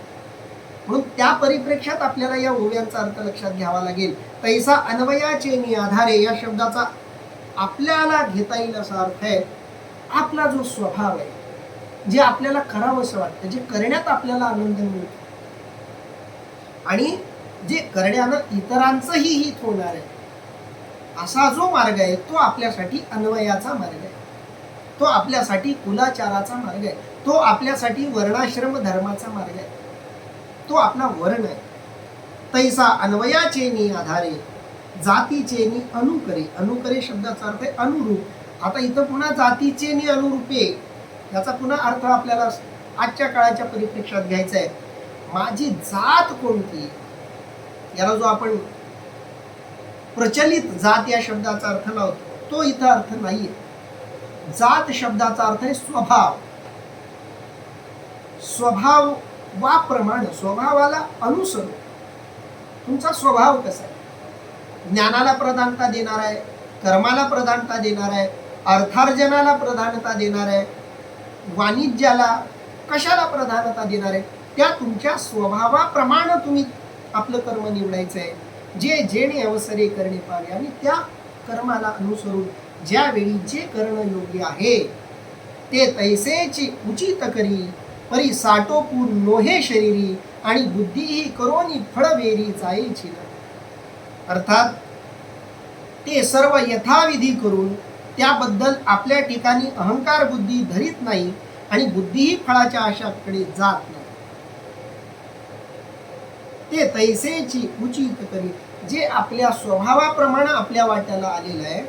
म्हणून त्या परिप्रेक्षात आपल्याला या ओव्यांचा अर्थ लक्षात घ्यावा लागेल. तैसा अन्वयाचे नि आधारे या शब्दाचा आपल्याला घेता येईल असा अर्थ आहे आपला जो स्वभाव आहे, जे आपल्याला करावंसं वाटतं, जे करण्यात आपल्याला आनंद मिळतो आणि जे करण्यानं इतरांचंही हित होणार आहे, असा जो मार्ग आहे तो आपल्यासाठी अन्वयाचा मार्ग आहे, तो आपल्यासाठी कुलाचाराचा मार्ग आहे, तो आपल्यासाठी वर्णाश्रम धर्माचा मार्ग आहे, तो आपला वर्ण आहे. तैसा अन्वयाचे नि आधारे जातीचे नि अनुकरे. अनुकरे शब्दाचा अर्थ आहे अनुरूप. आता इथं पुन्हा जातीचे नि अनुरूपे याचा पुन्हा अर्थ आपल्याला आजच्या काळाच्या परिप्रेक्षात घ्यायचा आहे. माझी जात कोणती, याला जो आपण प्रचलित जात या शब्दाचा अर्थ लावतो तो इथं अर्थ नाहीये. जात शब्दाचा अर्थ आहे स्वभाव. स्वभाव वा प्रमाण, स्वभावाला अनुसरून. तुमचा स्वभाव कसा आहे, ज्ञानाला प्रधानता देणार आहे, कर्माला प्रधानता देणार आहे, अर्थार्जनाला प्रधानता देणार आहे, वाणिज्याला कशाला प्रधानता देणार आहे, त्या तुमच्या स्वभावाप्रमाणे तुम्ही आपलं कर्म निवडायचं आहे. जे जेणे अवसरे करणे पावे, आणि त्या कर्माला अनुसरून ज्यावेळी जे करणं योग्य आहे ते तैसेची उचित करी परी साटोपू नोहे शरीरी आणि बुद्धीही करोनी फळवेरी जायची. अर्थात ते सर्व यथाविधी करून त्याबद्दल आपल्या ठिकाणी अहंकार बुद्धी धरीत नाही आणि बुद्धीही फळाच्या आशाकडे जात नाही. ते तैसेची उचित करी, जे आपल्या स्वभावाप्रमाणे आपल्या वाट्याला आलेलं आहे,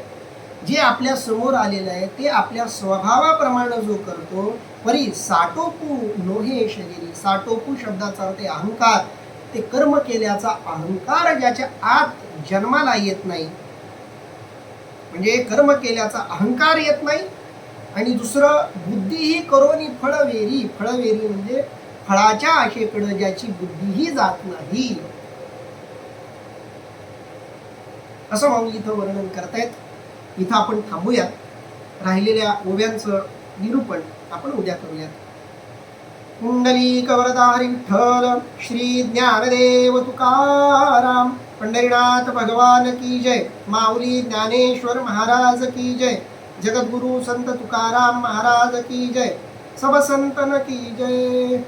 जे आपल्या समोर आलेलं आहे ते आपल्या स्वभावाप्रमाणे जो करतो. परी साटोपू नोहे शरीरी. साटोपू शब्दाचा अर्थ अहंकार. ते कर्म केल्याचा अहंकार ज्याच्या आत जन्माला येत नाही, म्हणजे कर्म केल्याचा अहंकार येत नाही. आणि दुसरं बुद्धीही करोनी फळवेरी. फळवेरी म्हणजे फळाच्या आशेकडे ज्याची बुद्धीही जात नाही, असं माऊली इथं वर्णन करतायत. इथं आपण थांबूयात. राहिलेल्या ओव्यांचं निरूपण आपण उद्या करूयात. कुंडलिक वरदारी विठ्ठल श्री ज्ञानदेव तुकाराम. पंढरीनाथ भगवान की जय. माऊली ज्ञानेश्वर महाराज की जय. जगद्गुरु संत तुकाराम महाराज की जय. सब संतन की जय.